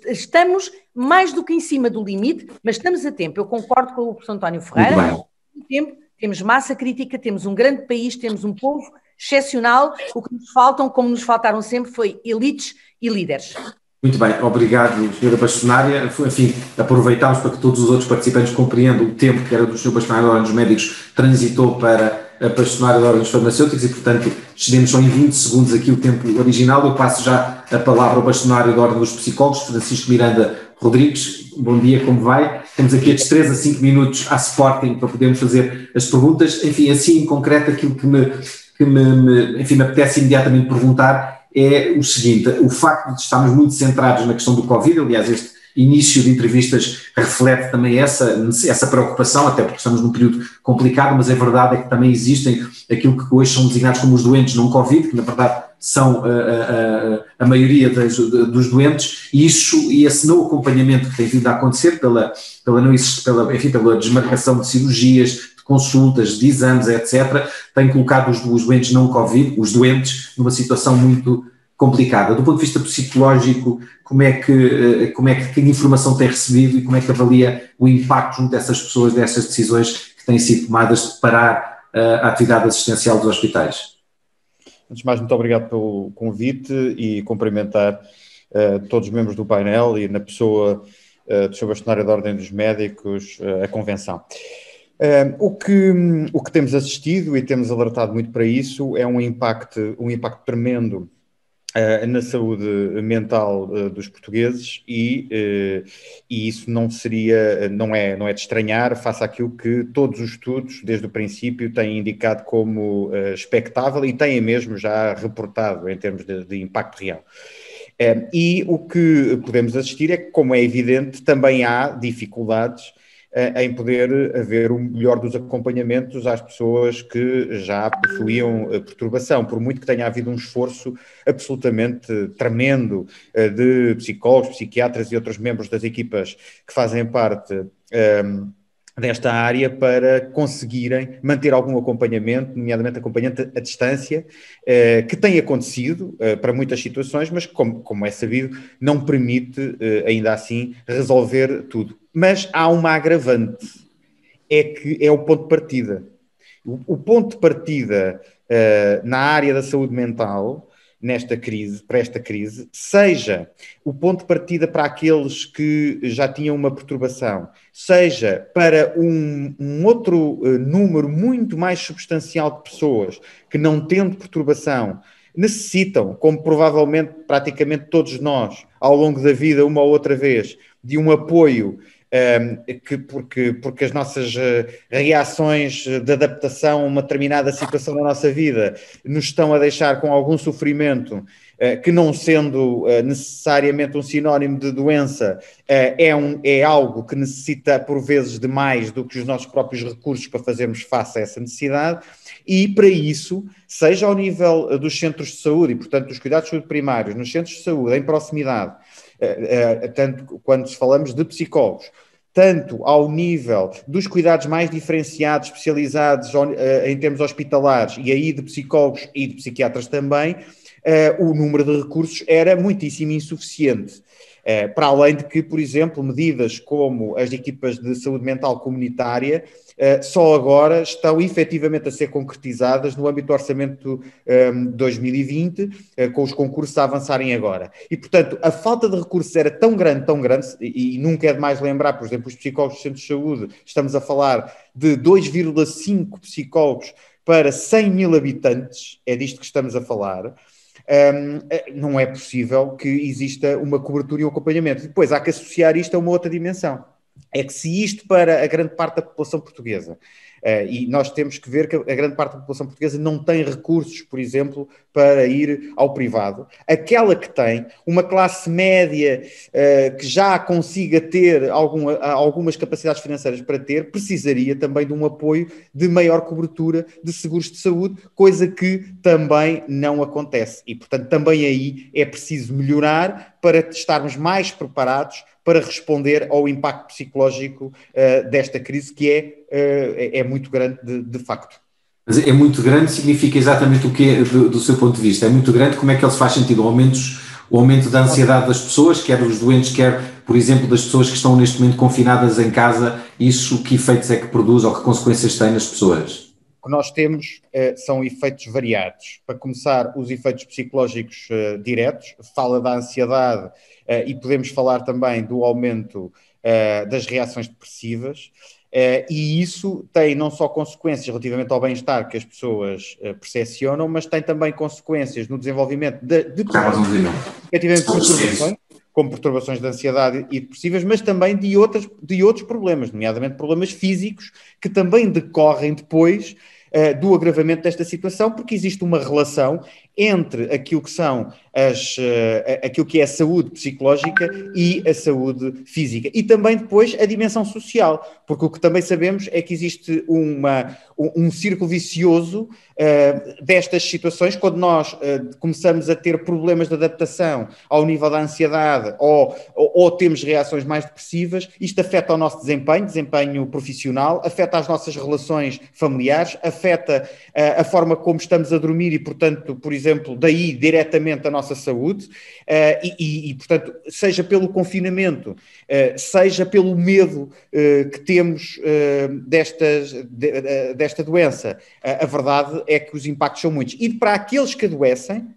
estamos mais do que em cima do limite, mas estamos a tempo. Eu concordo com o professor António Ferreira. Tempo, temos massa crítica, temos um grande país, temos um povo excepcional. O que nos faltam, como nos faltaram sempre, foi elites e líderes. Muito bem, obrigado, Sra. Bastonária. Enfim, aproveitámos para que todos os outros participantes compreendam o tempo que era do Sr. Bastonário da Ordem dos Médicos, transitou para a Bastonária da Ordem dos Farmacêuticos e, portanto, excedemos só em 20 segundos aqui o tempo original. Eu passo já a palavra ao Bastonário da Ordem dos Psicólogos, Francisco Miranda Rodrigues. Bom dia, como vai? Temos aqui estes 3 a 5 minutos à Sporting para podermos fazer as perguntas. Enfim, assim em concreto, aquilo que me apetece imediatamente perguntar é o seguinte: o facto de estarmos muito centrados na questão do Covid, aliás, este início de entrevistas reflete também essa preocupação, até porque estamos num período complicado, mas a verdade é que também existem aquilo que hoje são designados como os doentes não Covid, que na verdade são a maioria dos doentes, e esse não acompanhamento que tem vindo a acontecer pela desmarcação de cirurgias, de consultas, de exames, etc., tem colocado os doentes não Covid, os doentes, numa situação muito complicada. Do ponto de vista psicológico, como é que informação tem recebido e como é que avalia o impacto junto dessas pessoas, dessas decisões que têm sido tomadas de parar a atividade assistencial dos hospitais? Antes de mais, muito obrigado pelo convite e cumprimentar todos os membros do painel e na pessoa do Sr. Bastonário da Ordem dos Médicos, a Convenção. O que temos assistido e temos alertado muito para isso é um impacto tremendo na saúde mental dos portugueses e isso não é de estranhar face àquilo que todos os estudos desde o princípio têm indicado como expectável e têm mesmo já reportado em termos de impacto real. E o que podemos assistir é que, como é evidente, também há dificuldades em poder haver o melhor dos acompanhamentos às pessoas que já possuíam perturbação, por muito que tenha havido um esforço absolutamente tremendo de psicólogos, psiquiatras e outros membros das equipas que fazem parte desta área para conseguirem manter algum acompanhamento, nomeadamente acompanhamento à distância, que tem acontecido para muitas situações, mas como é sabido, não permite ainda assim resolver tudo. Mas há uma agravante, é que é o ponto de partida. O ponto de partida na área da saúde mental, para esta crise, seja o ponto de partida para aqueles que já tinham uma perturbação, seja para um outro número muito mais substancial de pessoas que, não tendo perturbação, necessitam, como provavelmente praticamente todos nós, ao longo da vida, uma ou outra vez, de um apoio, porque as nossas reações de adaptação a uma determinada situação da nossa vida nos estão a deixar com algum sofrimento que não sendo necessariamente um sinónimo de doença, é algo que necessita por vezes de mais do que os nossos próprios recursos para fazermos face a essa necessidade, e para isso, seja ao nível dos centros de saúde e, portanto, dos cuidados de saúde primários, nos centros de saúde, em proximidade, tanto quando falamos de psicólogos, tanto ao nível dos cuidados mais diferenciados, especializados em termos hospitalares, e aí de psicólogos e de psiquiatras também, o número de recursos era muitíssimo insuficiente. Para além de que, por exemplo, medidas como as equipas de saúde mental comunitária só agora estão efetivamente a ser concretizadas no âmbito do orçamento de 2020, com os concursos a avançarem agora. E, portanto, a falta de recursos era tão grande, e nunca é demais lembrar, por exemplo, os psicólogos dos centros de saúde, estamos a falar de 2,5 psicólogos para 100 mil habitantes, é disto que estamos a falar. Não é possível que exista uma cobertura e um acompanhamento. Depois há que associar isto a uma outra dimensão. É que se isto para a grande parte da população portuguesa, e nós temos que ver que a grande parte da população portuguesa não tem recursos, por exemplo, para ir ao privado. Aquela que tem, uma classe média que já consiga ter algumas capacidades financeiras para ter, precisaria também de um apoio de maior cobertura de seguros de saúde, coisa que também não acontece. E, portanto, também aí é preciso melhorar para estarmos mais preparados para responder ao impacto psicológico desta crise, que é muito grande de facto. Mas é muito grande significa exatamente o que é, do seu ponto de vista? É muito grande, como é que ele se faz sentido? O aumento da ansiedade das pessoas, quer os doentes, quer, por exemplo, das pessoas que estão neste momento confinadas em casa, isso que efeitos é que produz ou que consequências tem nas pessoas? O que nós temos são efeitos variados. Para começar, os efeitos psicológicos diretos, fala da ansiedade e podemos falar também do aumento das reações depressivas, e isso tem não só consequências relativamente ao bem-estar que as pessoas percepcionam, mas tem também consequências no desenvolvimento de perturbações, como perturbações de ansiedade e depressivas, mas também de outros problemas, nomeadamente problemas físicos, que também decorrem depois do agravamento desta situação, porque existe uma relação entre aquilo que aquilo que é a saúde psicológica e a saúde física. E também depois a dimensão social, porque o que também sabemos é que existe um círculo vicioso destas situações, quando nós começamos a ter problemas de adaptação ao nível da ansiedade ou temos reações mais depressivas, isto afeta o nosso desempenho profissional, afeta as nossas relações familiares, afeta a forma como estamos a dormir e, portanto, por exemplo, daí diretamente a nossa saúde, e portanto, seja pelo confinamento, seja pelo medo que temos desta doença, a verdade é que os impactos são muitos. E para aqueles que adoecem,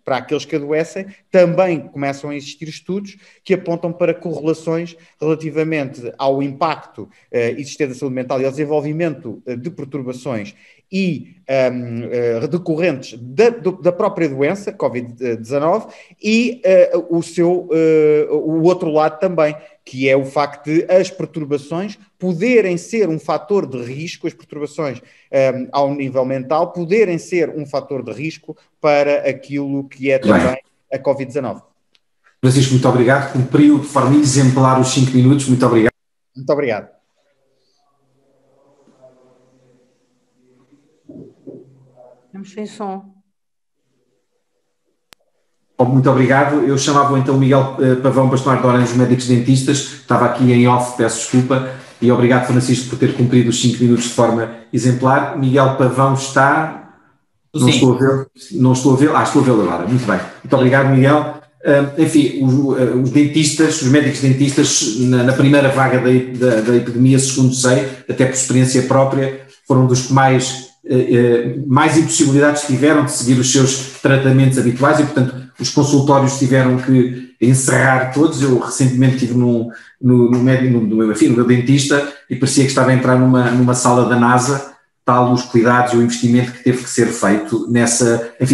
também começam a existir estudos que apontam para correlações relativamente ao impacto existente da saúde mental e ao desenvolvimento de perturbações e decorrentes da própria doença, Covid-19, e o outro lado também, que é o facto de as perturbações poderem ser um fator de risco, as perturbações ao nível mental poderem ser um fator de risco para aquilo que é também a Covid-19. Francisco, muito obrigado. Cumpriu de forma exemplar os 5 minutos. Muito obrigado. Muito obrigado. Estamos sem som. Muito obrigado. Eu chamava então Miguel Pavão, bastonário de Ordem dos Médicos Dentistas, estava aqui em off, peço desculpa, e obrigado, Francisco, por ter cumprido os 5 minutos de forma exemplar. Miguel Pavão está... Não estou a ver. Não estou a ver. Estou a vê-lo agora. Muito bem. Muito obrigado, Miguel. Enfim, os dentistas, os médicos dentistas, na primeira vaga da epidemia, segundo sei, até por experiência própria, foram dos que mais impossibilidades tiveram de seguir os seus tratamentos habituais e, portanto, os consultórios tiveram que encerrar todos. Eu recentemente estive no meu dentista e parecia que estava a entrar numa sala da NASA, tal os cuidados e o investimento que teve que ser feito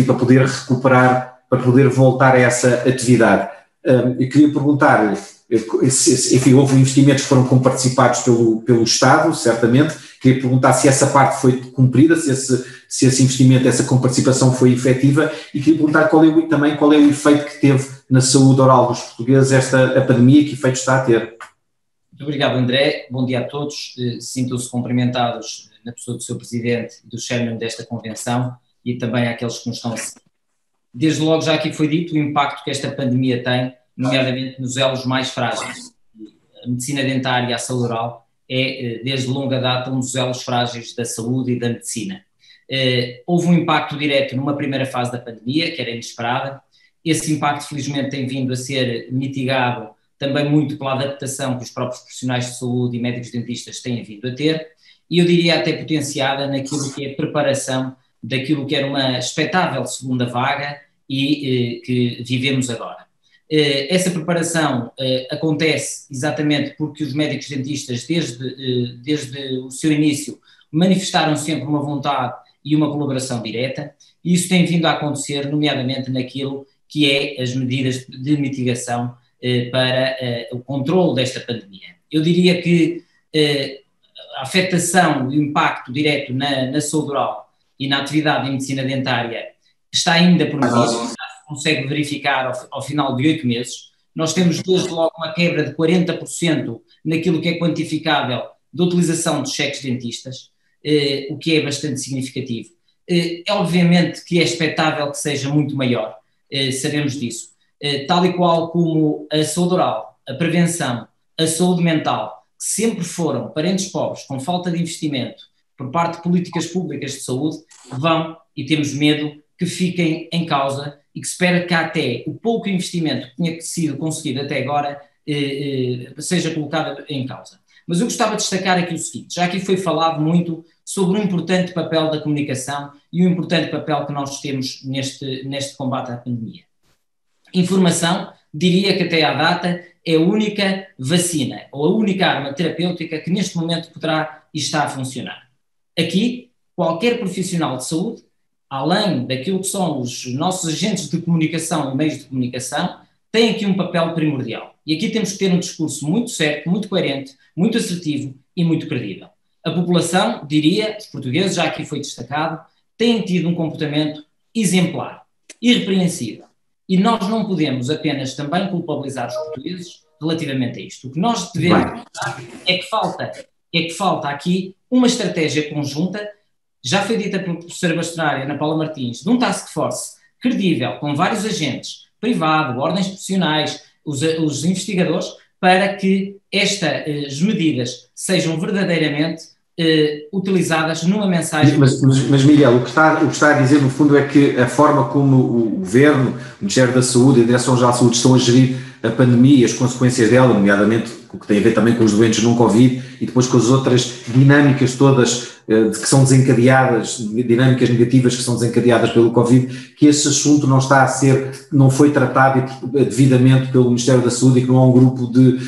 para poder recuperar, para poder voltar a essa atividade. Eu queria perguntar, enfim, houve investimentos que foram comparticipados pelo Estado, certamente. Queria perguntar se essa parte foi cumprida, se esse investimento, essa comparticipação foi efetiva, e queria perguntar qual é o efeito que teve na saúde oral dos portugueses a pandemia, que efeito está a ter. Muito obrigado, André. Bom dia a todos. Sintam-se cumprimentados na pessoa do seu Presidente e do Chairman desta convenção e também àqueles que nos estão a seguir. Desde logo, já aqui foi dito, o impacto que esta pandemia tem, nomeadamente nos elos mais frágeis. A medicina dentária e a saúde oral é, desde longa data, um dos elos frágeis da saúde e da medicina. Houve um impacto direto numa primeira fase da pandemia, que era inesperada. Esse impacto, felizmente, tem vindo a ser mitigado também muito pela adaptação que os próprios profissionais de saúde e médicos dentistas têm vindo a ter, e eu diria até potenciada naquilo que é a preparação daquilo que era uma expectável segunda vaga e que vivemos agora. Essa preparação acontece exatamente porque os médicos dentistas, desde o seu início, manifestaram sempre uma vontade e uma colaboração direta, e isso tem vindo a acontecer, nomeadamente naquilo que é as medidas de mitigação para o controle desta pandemia. Eu diria que a afetação, o impacto direto na saúde oral e na atividade em medicina dentária está ainda por medir, já se consegue verificar ao final de 8 meses. Nós temos desde logo uma quebra de 40% naquilo que é quantificável da utilização dos cheques dentistas, o que é bastante significativo. É obviamente que é expectável que seja muito maior, sabemos disso. Tal e qual como a saúde oral, a prevenção, a saúde mental, que sempre foram parentes pobres com falta de investimento por parte de políticas públicas de saúde, vão, e temos medo, que fiquem em causa e que se espera que até o pouco investimento que tinha sido conseguido até agora seja colocado em causa. Mas eu gostava de destacar aqui o seguinte, já aqui foi falado muito sobre o importante papel da comunicação e o importante papel que nós temos neste combate à pandemia. Informação, diria que até à data é a única vacina ou a única arma terapêutica que neste momento poderá e está a funcionar. Aqui, qualquer profissional de saúde, além daquilo que são os nossos agentes de comunicação e meios de comunicação, tem aqui um papel primordial. E aqui temos que ter um discurso muito certo, muito coerente, muito assertivo e muito credível. A população, diria, os portugueses, já aqui foi destacado, têm tido um comportamento exemplar, irrepreensível. E nós não podemos apenas também culpabilizar os portugueses relativamente a isto. O que nós devemos pensar é que falta aqui uma estratégia conjunta, já foi dita pela professora bastonária Ana Paula Martins, de um task force credível, com vários agentes, privado, ordens profissionais, os investigadores, para que estas medidas sejam verdadeiramente utilizadas numa mensagem... Mas Miguel, o que está a dizer no fundo é que a forma como o Governo, o Ministério da Saúde e a Direção-Geral de Saúde estão a gerir a pandemia e as consequências dela, nomeadamente o que tem a ver também com os doentes não Covid e depois com as outras dinâmicas todas que são desencadeadas, dinâmicas negativas que são desencadeadas pelo Covid, que esse assunto não foi tratado devidamente pelo Ministério da Saúde e que não há um grupo de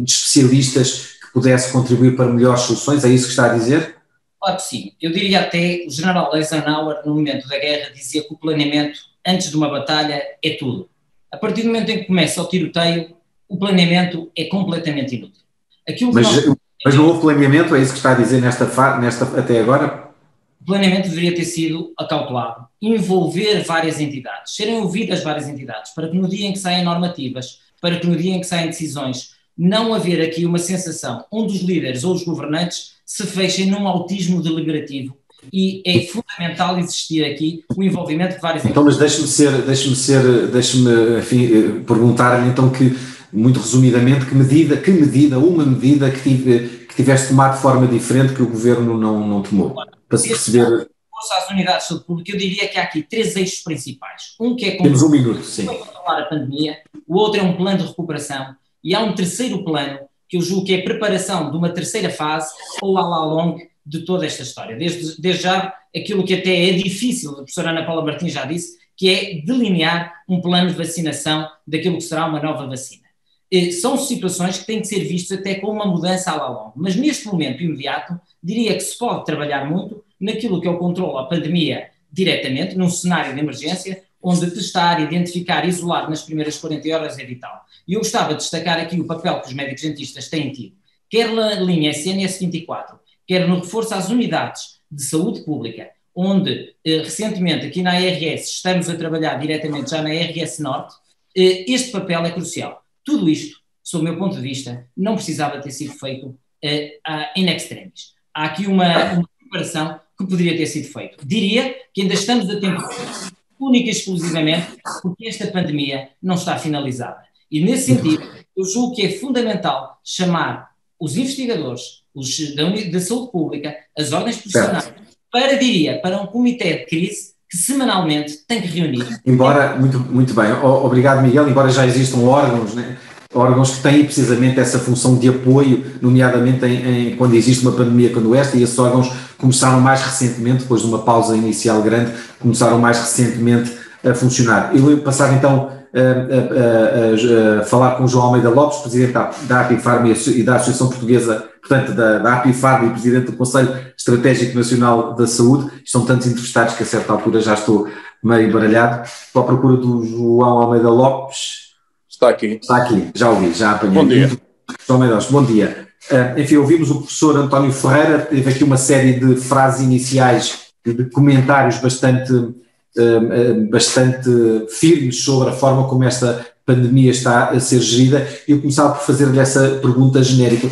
especialistas que pudesse contribuir para melhores soluções, é isso que está a dizer? Claro que sim. Eu diria até, o general Eisenhower, no momento da guerra, dizia que o planeamento, antes de uma batalha, é tudo. A partir do momento em que começa o tiroteio, o planeamento é completamente inútil. Mas não houve planeamento, é isso que está a dizer até agora? O planeamento deveria ter sido acautelado, envolver várias entidades, serem ouvidas várias entidades, para que no dia em que saem normativas, para que no dia em que saem decisões, não haver aqui uma sensação onde os líderes ou os governantes se fechem num autismo deliberativo. E é fundamental existir aqui o envolvimento de várias entidades. Então, mas deixe-me perguntar-lhe então muito resumidamente, uma medida que tivesse tomado de forma diferente que o Governo não tomou, para se perceber... Às unidades de saúde pública, eu diria que há aqui 3 eixos principais. Um que é Temos um minuto, sim. Controlar a pandemia, o outro é um plano de recuperação e há um terceiro plano que eu julgo que é a preparação de uma terceira fase ou à la longue de toda esta história. Desde já, aquilo que até é difícil, a professora Ana Paula Martins já disse, que é delinear um plano de vacinação daquilo que será uma nova vacina. São situações que têm que ser vistas até com uma mudança à la longue, mas neste momento imediato, diria que se pode trabalhar muito naquilo que é o controle à pandemia diretamente, num cenário de emergência, onde testar, identificar, isolar nas primeiras 40 horas é vital. E eu gostava de destacar aqui o papel que os médicos dentistas têm tido, quer na linha SNS 24, quer no reforço às unidades de saúde pública, onde recentemente aqui na ARS estamos a trabalhar diretamente já na ARS Norte, este papel é crucial. Tudo isto, sob o meu ponto de vista, não precisava ter sido feito in extremis. Há aqui uma preparação que poderia ter sido feito. Diria que ainda estamos a tempo única e exclusivamente porque esta pandemia não está finalizada. E nesse sentido, eu julgo que é fundamental chamar os investigadores, os da saúde pública, as ordens profissionais, para um comitê de crise que semanalmente tem que reunir. Embora, muito bem, obrigado Miguel, embora já existam órgãos, né? Órgãos que têm precisamente essa função de apoio, nomeadamente quando existe uma pandemia como esta, e esses órgãos começaram mais recentemente, depois de uma pausa inicial grande, começaram mais recentemente a funcionar. Eu vou passar então a falar com o João Almeida Lopes, presidente da APIFARM e da Associação Portuguesa, portanto da APIFARM e presidente do Conselho Estratégico Nacional da Saúde. Estão tantos entrevistados que a certa altura já estou meio baralhado. Estou à procura do João Almeida Lopes. Está aqui, já ouvi, já apanhei. Bom dia. João Almeida Lopes, bom dia. Enfim, ouvimos o professor António Ferreira, teve aqui uma série de frases iniciais, de comentários bastante firmes sobre a forma como esta pandemia está a ser gerida. Eu começava por fazer-lhe essa pergunta genérica.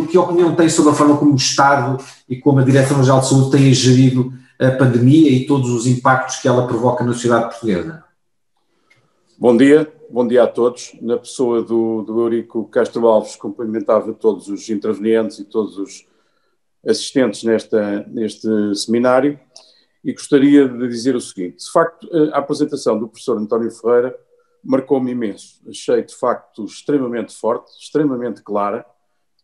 Que opinião tem sobre a forma como o Estado e como a Direção-Geral de Saúde têm gerido a pandemia e todos os impactos que ela provoca na sociedade portuguesa? Bom dia a todos. Na pessoa do Eurico Castro Alves, cumprimentava todos os intervenientes e todos os assistentes neste seminário e gostaria de dizer o seguinte: de facto, a apresentação do professor António Ferreira marcou-me imenso. Achei, de facto, extremamente forte, extremamente clara,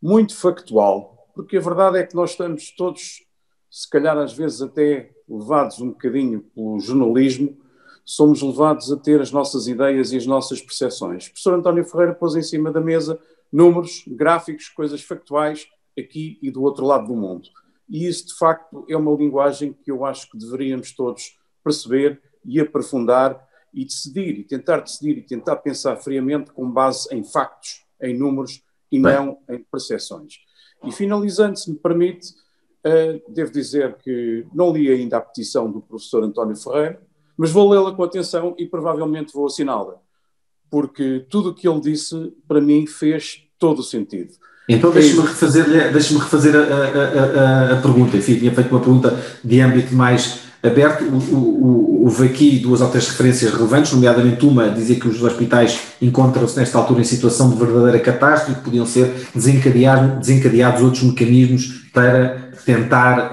muito factual, porque a verdade é que nós estamos todos, se calhar às vezes até levados um bocadinho pelo jornalismo, somos levados a ter as nossas ideias e as nossas percepções. O professor António Ferreira pôs em cima da mesa números, gráficos, coisas factuais, aqui e do outro lado do mundo. E isso, de facto, é uma linguagem que eu acho que deveríamos todos perceber e aprofundar e decidir, e tentar pensar friamente com base em factos, em números e não em percepções. E finalizando, se me permite, devo dizer que não li ainda a petição do professor António Ferreira, mas vou lê-la com atenção e provavelmente vou assiná-la, porque tudo o que ele disse, para mim, fez todo o sentido. Então deixe-me refazer a pergunta. Enfim, tinha feito uma pergunta de âmbito mais aberto. Houve aqui duas ou três referências relevantes, nomeadamente uma dizia que os hospitais encontram-se nesta altura em situação de verdadeira catástrofe e que podiam ser desencadeados outros mecanismos para tentar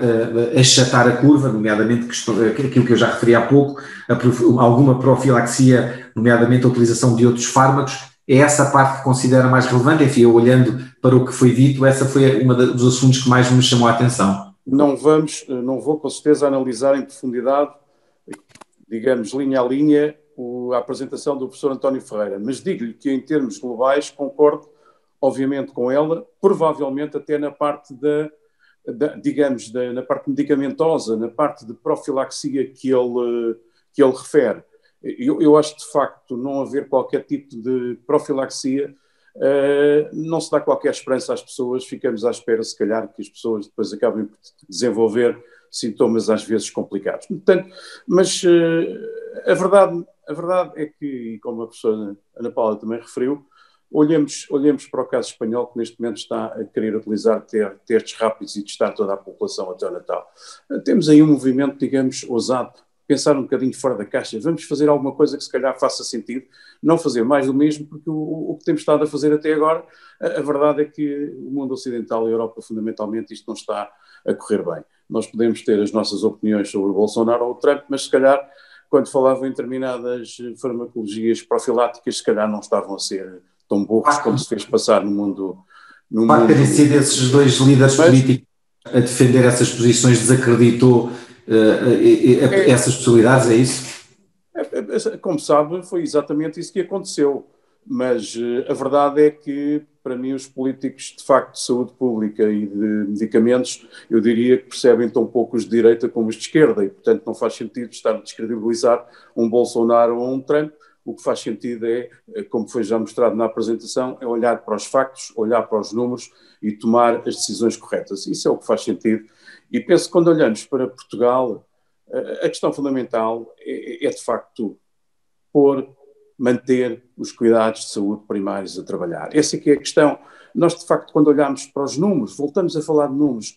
achatar a curva, nomeadamente aquilo que eu já referi há pouco, alguma profilaxia, nomeadamente a utilização de outros fármacos. É essa a parte que considera mais relevante? Enfim, eu olhando para o que foi dito, essa foi uma dos assuntos que mais me chamou a atenção. Não vou com certeza analisar em profundidade, digamos, linha a linha, a apresentação do professor António Ferreira, mas digo-lhe que em termos globais concordo, obviamente, com ela, provavelmente até na parte na parte medicamentosa, na parte de profilaxia que ele refere. Eu acho, de facto, não haver qualquer tipo de profilaxia, não se dá qualquer esperança às pessoas, ficamos à espera, se calhar, que as pessoas depois acabem por desenvolver sintomas às vezes complicados. Portanto, mas a verdade é que, como a professora Ana Paula também referiu, olhemos para o caso espanhol, que neste momento está a querer utilizar testes rápidos e testar toda a população até o Natal. Temos aí um movimento, digamos, ousado, pensar um bocadinho fora da caixa, vamos fazer alguma coisa que se calhar faça sentido, não fazer mais do mesmo, porque o que temos estado a fazer até agora, a verdade é que o mundo ocidental e a Europa, fundamentalmente, isto não está a correr bem. Nós podemos ter as nossas opiniões sobre o Bolsonaro ou o Trump, mas se calhar, quando falavam em determinadas farmacologias profiláticas, se calhar não estavam a ser tão burros como se fez passar no mundo. Pode terem sido esses dois líderes políticos a defender essas posições, desacreditou essas possibilidades, é isso? Como sabe, foi exatamente isso que aconteceu. mas a verdade é que, para mim, os políticos de facto de saúde pública e de medicamentos, eu diria que percebem tão pouco os de direita como os de esquerda, e portanto não faz sentido estar a descredibilizar um Bolsonaro ou um Trump. O que faz sentido é, como foi já mostrado na apresentação, é olhar para os factos, olhar para os números e tomar as decisões corretas. Isso é o que faz sentido. E penso que quando olhamos para Portugal, a questão fundamental é de facto manter os cuidados de saúde primários a trabalhar. Essa é que é a questão. Nós, de facto, quando olhamos para os números, voltamos a falar de números,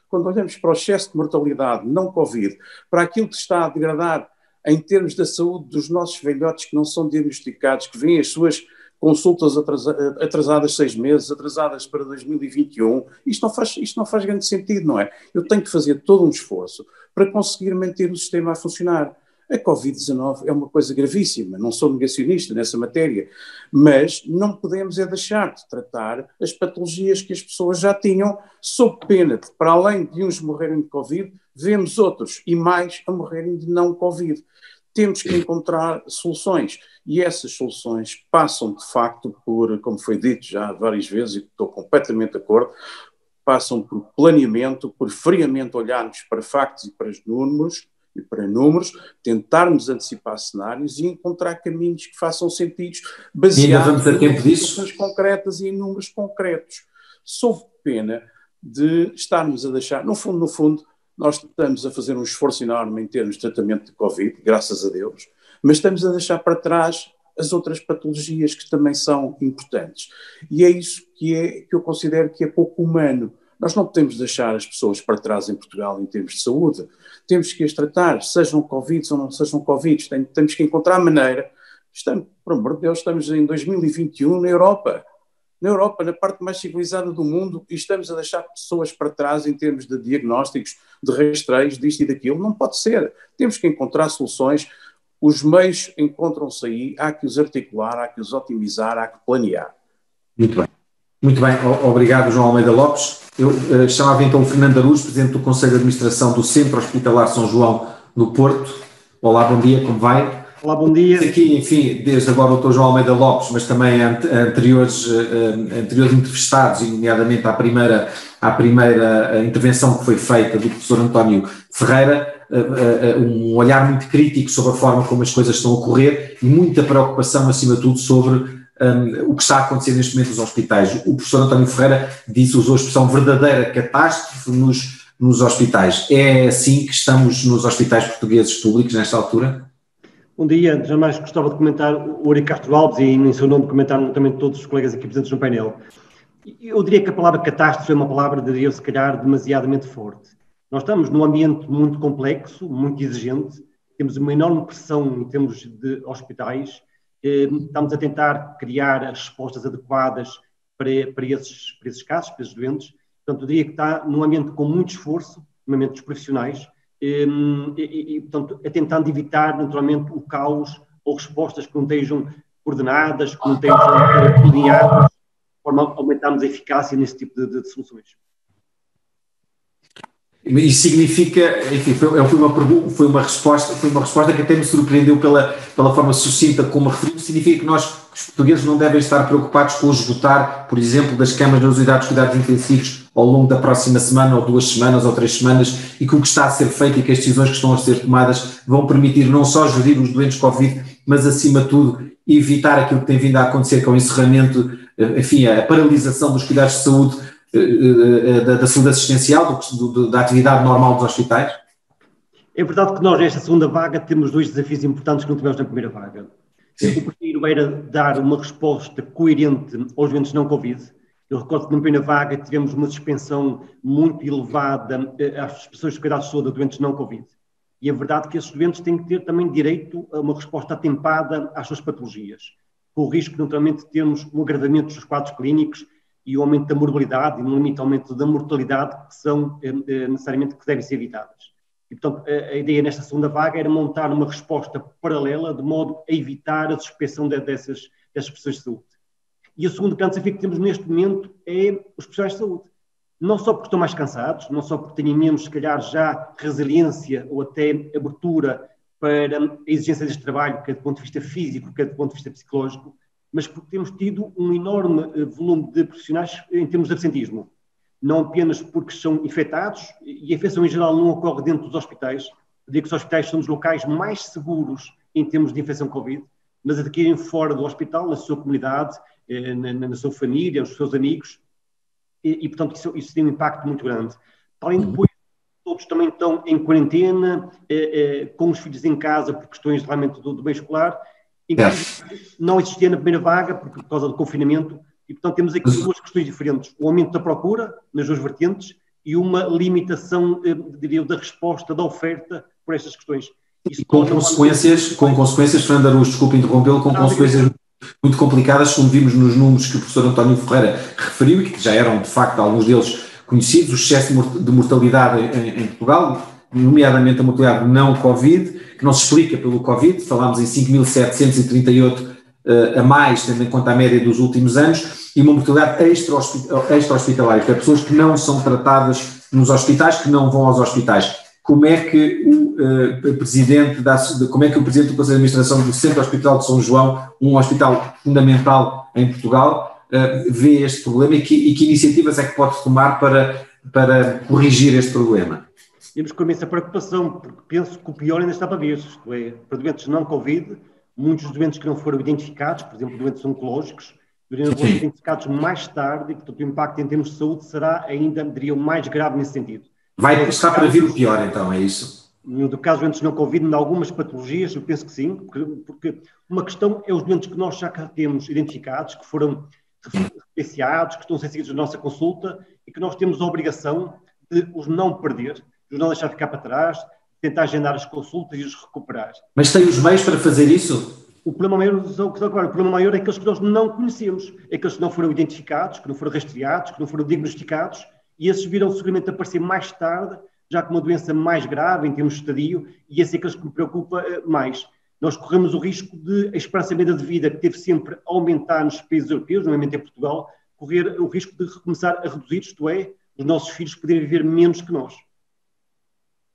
quando olhamos para o excesso de mortalidade não Covid, para aquilo que está a degradar em termos da saúde dos nossos velhotes que não são diagnosticados, que vêm as suas consultas atrasadas 6 meses, atrasadas para 2021, isto não faz grande sentido, não é? Eu tenho que fazer todo um esforço para conseguir manter o sistema a funcionar. A Covid-19 é uma coisa gravíssima, não sou negacionista nessa matéria, mas não podemos deixar de tratar as patologias que as pessoas já tinham, sob pena de, para além de uns morrerem de Covid, vemos outros e mais a morrerem de não Covid. Temos que encontrar soluções e essas soluções passam de facto por, como foi dito já várias vezes e estou completamente de acordo, passam por planeamento, por friamente olharmos para factos e para números, tentarmos antecipar cenários e encontrar caminhos que façam sentido baseados em soluções concretas e em números concretos. Sob pena de estarmos a deixar, no fundo, nós estamos a fazer um esforço enorme em termos de tratamento de Covid, graças a Deus, mas estamos a deixar para trás as outras patologias que também são importantes. E é isso que eu considero que é pouco humano. Nós não podemos deixar as pessoas para trás em Portugal em termos de saúde. Temos que as tratar, sejam Covid ou não sejam Covid. Temos que encontrar maneira. Por amor de Deus, estamos em 2021 na Europa, na parte mais civilizada do mundo, e estamos a deixar pessoas para trás em termos de diagnósticos, de rastreios, disto e daquilo. Não pode ser. Temos que encontrar soluções. Os meios encontram-se aí, há que os articular, há que os otimizar, há que planear. Muito bem. Muito bem, obrigado João Almeida Lopes. Eu chamava então o Fernando Aruz, Presidente do Conselho de Administração do Centro Hospitalar São João, no Porto. Olá, bom dia, como vai? Olá, bom dia. Aqui, enfim, desde agora o Dr. João Almeida Lopes, mas também anteriores entrevistados, nomeadamente à primeira intervenção que foi feita do professor António Ferreira, um olhar muito crítico sobre a forma como as coisas estão a ocorrer e muita preocupação, acima de tudo, sobre o que está a acontecer neste momento nos hospitais. O professor António Ferreira usou a expressão verdadeira catástrofe nos hospitais. É assim que estamos nos hospitais portugueses públicos nesta altura? Bom dia, antes de mais gostava de comentar o Eurico Castro Alves e em seu nome comentar também todos os colegas aqui presentes no painel. Eu diria que a palavra catástrofe é uma palavra, diria eu, se calhar, demasiadamente forte. Nós estamos num ambiente muito complexo, muito exigente, temos uma enorme pressão em termos de hospitais, estamos a tentar criar as respostas adequadas para esses casos, para esses doentes. Portanto, eu diria que está num ambiente com muito esforço, no ambiente dos profissionais, portanto, tentando evitar, naturalmente, o caos ou respostas que não estejam coordenadas, que não estejam planeadas, de forma a aumentarmos a eficácia nesse tipo de soluções. Isso significa, enfim, foi uma resposta que até me surpreendeu pela forma sucinta como referiu. Significa que nós, os portugueses, não devem estar preocupados com o esgotar, por exemplo, das camas das unidades de cuidados intensivos ao longo da próxima semana, ou 2 semanas, ou 3 semanas, e que o que está a ser feito e que as decisões que estão a ser tomadas vão permitir não só gerir os doentes Covid, mas, acima de tudo, evitar aquilo que tem vindo a acontecer com o encerramento, enfim, a paralisação dos cuidados de saúde, da saúde assistencial, da atividade normal dos hospitais? É verdade que nós, nesta segunda vaga, temos 2 desafios importantes que não tivemos na primeira vaga. Sim. O primeiro era dar uma resposta coerente aos doentes não Covid. Eu recordo que na primeira vaga tivemos uma suspensão muito elevada às pessoas de cuidados de saúde a doentes não Covid. E é verdade que esses doentes têm que ter também direito a uma resposta atempada às suas patologias, com o risco, naturalmente, de termos um agravamento dos quadros clínicos e o aumento da morbilidade e no limite aumento da mortalidade que são necessariamente que devem ser evitadas. E, portanto, a ideia nesta segunda vaga era montar uma resposta paralela de modo a evitar a suspensão dessas prestações de saúde. E o segundo grande desafio que temos neste momento é os profissionais de saúde. Não só porque estão mais cansados, não só porque têm menos, se calhar, já resiliência ou até abertura para a exigência deste trabalho, quer do ponto de vista físico, quer do ponto de vista psicológico, mas porque temos tido um enorme volume de profissionais em termos de absentismo. Não apenas porque são infectados, e a infecção em geral não ocorre dentro dos hospitais. Eu digo que os hospitais são os locais mais seguros em termos de infecção Covid, mas adquirem fora do hospital, na sua comunidade, na sua família, os seus amigos, e portanto isso tem um impacto muito grande. Além de depois, todos também estão em quarentena, com os filhos em casa por questões realmente do bem escolar, não existia na primeira vaga por causa do confinamento, e portanto temos aqui duas questões diferentes: o aumento da procura nas duas vertentes e uma limitação, diria, da resposta, da oferta por estas questões. Com consequências, Fernando Araújo, desculpe interrompê-lo, com consequências muito complicadas, como vimos nos números que o professor António Ferreira referiu, e que já eram, de facto, alguns deles conhecidos: o excesso de mortalidade em Portugal, nomeadamente a mortalidade não Covid, que não se explica pelo Covid. Falámos em 5.738 a mais, tendo em conta a média dos últimos anos, e uma mortalidade extra-hospitalária, que é pessoas que não são tratadas nos hospitais, que não vão aos hospitais. Como é que o Presidente do Conselho de Administração do Centro Hospitalar de São João, um hospital fundamental em Portugal, vê este problema, e que iniciativas é que pode tomar para corrigir este problema? Temos com essa preocupação, porque penso que o pior ainda está para ver, isto é, para doentes não Covid, muitos doentes que não foram identificados, por exemplo, doentes oncológicos, deveriam ser identificados mais tarde, e portanto o impacto em termos de saúde será ainda, diria, mais grave nesse sentido. Está para vir o pior, então, é isso? No caso de doentes não Covid, em algumas patologias, eu penso que sim, porque uma questão é os doentes que nós já temos identificados, que foram referenciados, que estão a ser seguidos na nossa consulta, e que nós temos a obrigação de os não perder, de os não deixar ficar para trás, tentar agendar as consultas e os recuperar. Mas tem os meios para fazer isso? O problema maior é aqueles que nós não conhecemos, é aqueles que não foram identificados, que não foram rastreados, que não foram diagnosticados, e esses viram seguramente aparecer mais tarde, já com uma doença mais grave em termos de estadio, e esse é aqueles que me preocupa mais. Nós corremos o risco de a esperança média de vida, que teve sempre a aumentar nos países europeus, nomeadamente em Portugal, correr o risco de recomeçar a reduzir, isto é, os nossos filhos poderem viver menos que nós.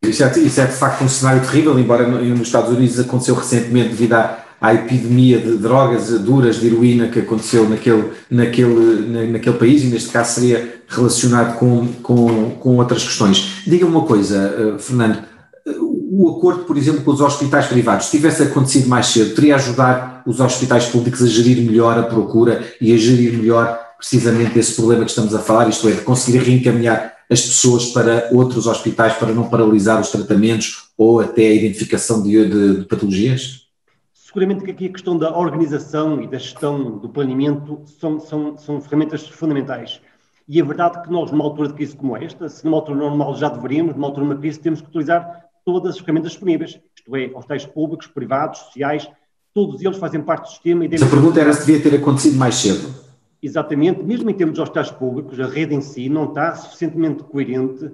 Isso é de facto um cenário terrível, embora nos Estados Unidos aconteceu recentemente devido à epidemia de drogas duras, de heroína, que aconteceu naquele país, e neste caso seria relacionado com outras questões. Diga-me uma coisa, Fernando, o acordo, por exemplo, com os hospitais privados, se tivesse acontecido mais cedo, teria ajudado os hospitais públicos a gerir melhor a procura e a gerir melhor precisamente esse problema que estamos a falar, isto é, de conseguir reencaminhar as pessoas para outros hospitais para não paralisar os tratamentos ou até a identificação de patologias? Seguramente que aqui a questão da organização e da gestão do planeamento são ferramentas fundamentais. E é verdade que nós, numa altura de crise como esta, se numa altura normal já deveríamos, numa altura de uma crise, temos que utilizar todas as ferramentas disponíveis, isto é, hospitais públicos, privados, sociais, todos eles fazem parte do sistema. A pergunta era se devia ter acontecido mais cedo. Exatamente, mesmo em termos de hospitais públicos, a rede em si não está suficientemente coerente,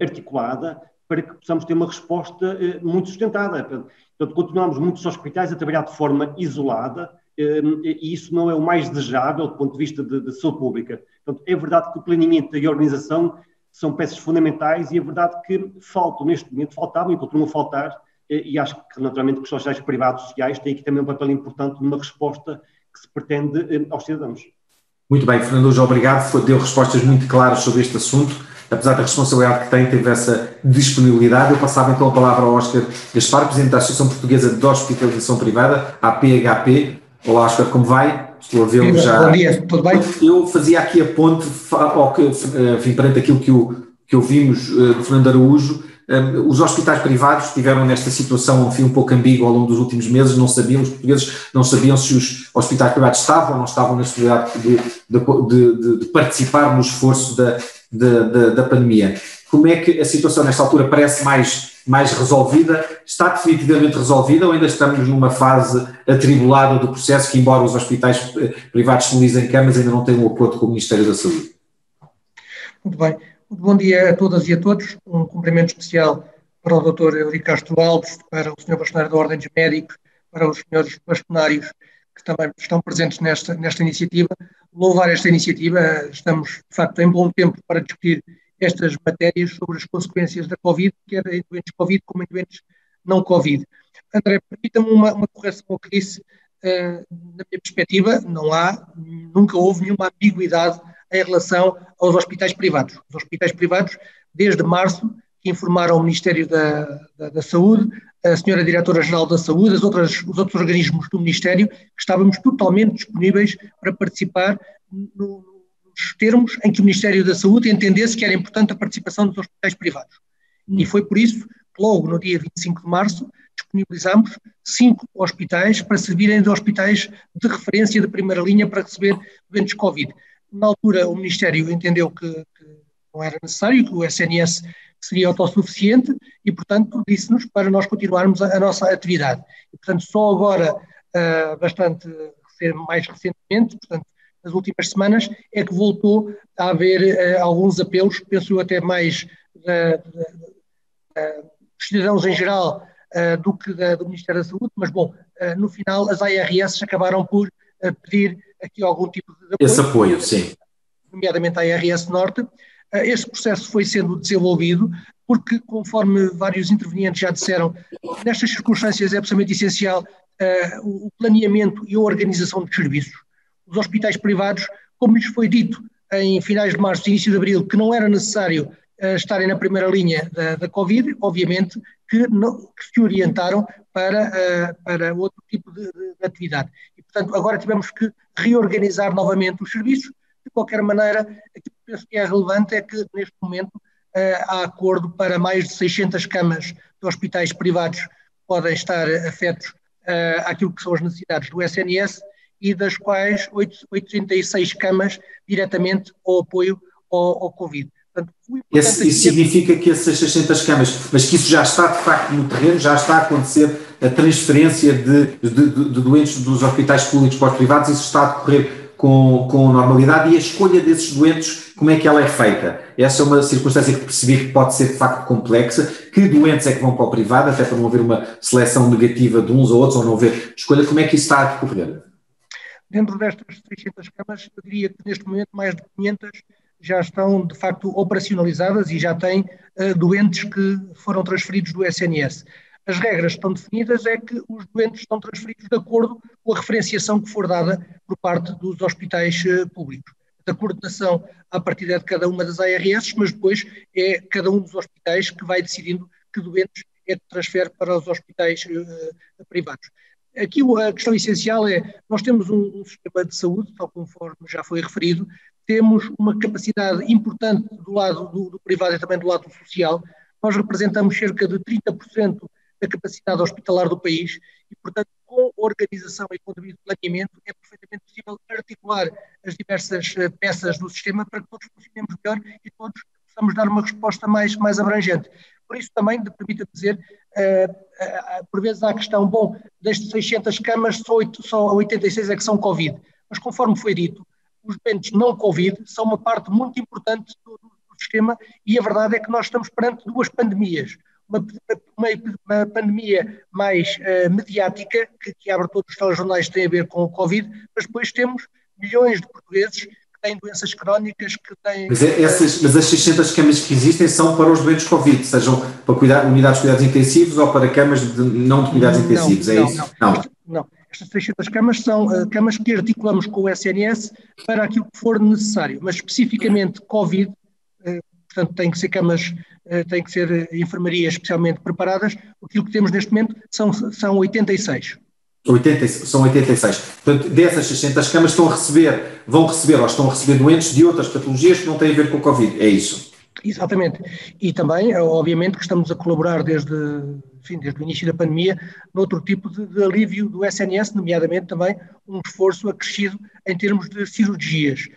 articulada, para que possamos ter uma resposta muito sustentada. Portanto, continuamos muitos hospitais a trabalhar de forma isolada, e isso não é o mais desejável do ponto de vista de saúde pública. Portanto, é verdade que o planeamento e a organização são peças fundamentais, e é verdade que faltavam e continuam a faltar, e acho que naturalmente que os hospitais privados sociais têm aqui também um papel importante numa resposta que se pretende aos cidadãos. Muito bem, Fernando Araújo, obrigado, deu respostas muito claras sobre este assunto, apesar da responsabilidade que tem, teve essa disponibilidade. Eu passava então a palavra ao Óscar Gaspar, Presidente da Associação Portuguesa de Hospitalização Privada, a APHP. Olá, Óscar, como vai? Estou a vê-lo já. Bom dia, tudo bem? Eu fazia aqui a ponte, perante aquilo que ouvimos de Fernando Araújo. Os hospitais privados estiveram nesta situação, um pouco ambígua ao longo dos últimos meses, os portugueses não sabiam se os hospitais privados estavam ou não estavam na possibilidade de participar no esforço da pandemia. Como é que a situação nesta altura parece mais resolvida? Está definitivamente resolvida ou ainda estamos numa fase atribulada do processo que, embora os hospitais privados disponibilizem camas, ainda não têm um acordo com o Ministério da Saúde? Muito bem. Muito bom dia a todas e a todos. Um cumprimento especial para o Dr. Eurico Castro Alves, para o Sr. Bastonário da Ordem dos Médicos, para os senhores bastonários que também estão presentes nesta iniciativa. Louvar esta iniciativa. Estamos, de facto, em bom tempo para discutir estas matérias sobre as consequências da Covid, quer em doentes Covid como em doentes não Covid. André, permita-me uma correção ao que disse. na minha perspectiva, nunca houve nenhuma ambiguidade em relação aos hospitais privados. Os hospitais privados, desde março, que informaram o Ministério da Saúde, a senhora Diretora-Geral da Saúde, os outros organismos do Ministério, que estávamos totalmente disponíveis para participar nos termos em que o Ministério da Saúde entendesse que era importante a participação dos hospitais privados. E foi por isso que logo no dia 25 de março disponibilizamos 5 hospitais para servirem de hospitais de referência de primeira linha para receber doentes Covid. Na altura o Ministério entendeu que não era necessário, que o SNS seria autossuficiente e, portanto, disse-nos para nós continuarmos a nossa atividade. E, portanto, só agora, mais recentemente, portanto, nas últimas semanas, é que voltou a haver alguns apelos, penso eu até mais dos cidadãos em geral do que do Ministério da Saúde, mas, bom, no final as ARS acabaram por pedir aqui algum tipo de apoio. Esse apoio, sim. Nomeadamente a ARS Norte. Este processo foi sendo desenvolvido porque, conforme vários intervenientes já disseram, nestas circunstâncias é absolutamente essencial o planeamento e a organização dos serviços. Os hospitais privados, como lhes foi dito em finais de março e início de abril, que não era necessário estarem na primeira linha da Covid, obviamente que se orientaram para outro tipo de atividade. E, portanto, agora tivemos que reorganizar novamente os serviços. De qualquer maneira, aquilo que penso que é relevante é que, neste momento, há acordo para mais de 600 camas de hospitais privados que podem estar afetos àquilo que são as necessidades do SNS e das quais 86 camas diretamente ao apoio ao Covid. Portanto, isso significa que essas 600 camas, mas que isso já está de facto no terreno, já está a acontecer a transferência de doentes dos hospitais públicos para os privados, isso está a decorrer com normalidade, e a escolha desses doentes, como é que ela é feita? Essa é uma circunstância que percebi que pode ser de facto complexa. Que doentes é que vão para o privado, até para não haver uma seleção negativa de uns ou outros, ou não haver escolha, como é que isso está a decorrer? Dentro destas 600 camas, eu diria que neste momento mais de 500 já estão de facto operacionalizadas e já têm doentes que foram transferidos do SNS. As regras que estão definidas é que os doentes estão transferidos de acordo com a referenciação que for dada por parte dos hospitais públicos. A coordenação a partir de cada uma das ARS, mas depois é cada um dos hospitais que vai decidindo que doentes é que transfere para os hospitais privados. Aqui a questão essencial é, nós temos um sistema de saúde, tal conforme já foi referido, temos uma capacidade importante do lado do privado e também do lado social. Nós representamos cerca de 30% da capacidade hospitalar do país e, portanto, com organização e com devido planeamento é perfeitamente possível articular as diversas peças do sistema para que todos funcionemos melhor e todos possamos dar uma resposta mais abrangente. Por isso também, permita-me dizer, por vezes há a questão, bom, destas 600 camas, só 86 é que são Covid, mas conforme foi dito, os doentes não Covid são uma parte muito importante do sistema e a verdade é que nós estamos perante duas pandemias. Uma pandemia mais mediática, que abre todos os telejornais que têm a ver com o Covid, mas depois temos milhões de portugueses que têm doenças crónicas, que têm... Mas as 600 camas que existem são para os doentes Covid, sejam para unidades de cuidados intensivos ou para camas não de cuidados intensivos, é isso? Não. Estas 600 camas são camas que articulamos com o SNS para aquilo que for necessário, mas especificamente Covid, portanto tem que ser camas, tem que ser enfermarias especialmente preparadas, aquilo que temos neste momento são 86. São 86. Portanto, dessas 600 camas vão receber ou estão a receber doentes de outras patologias que não têm a ver com o Covid, é isso? Exatamente. E também, obviamente, que estamos a colaborar desde o início da pandemia noutro tipo de alívio do SNS, nomeadamente também um esforço acrescido em termos de cirurgias.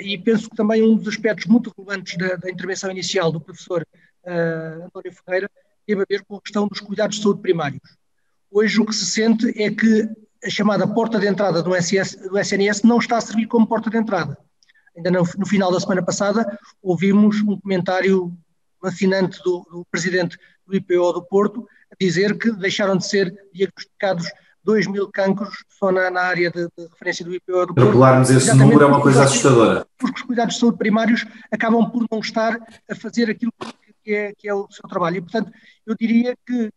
E penso que também um dos aspectos muito relevantes da intervenção inicial do professor António Ferreira teve a ver com a questão dos cuidados de saúde primários. Hoje o que se sente é que a chamada porta de entrada do SNS não está a servir como porta de entrada. Ainda no final da semana passada ouvimos um comentário fascinante do presidente do IPO do Porto a dizer que deixaram de ser diagnosticados 2.000 cancros só na área de referência do IPO do Porto. Calcularmos esse número é uma coisa assustadora. Porque os cuidados de saúde primários acabam por não estar a fazer aquilo que é o seu trabalho. E, portanto, eu diria que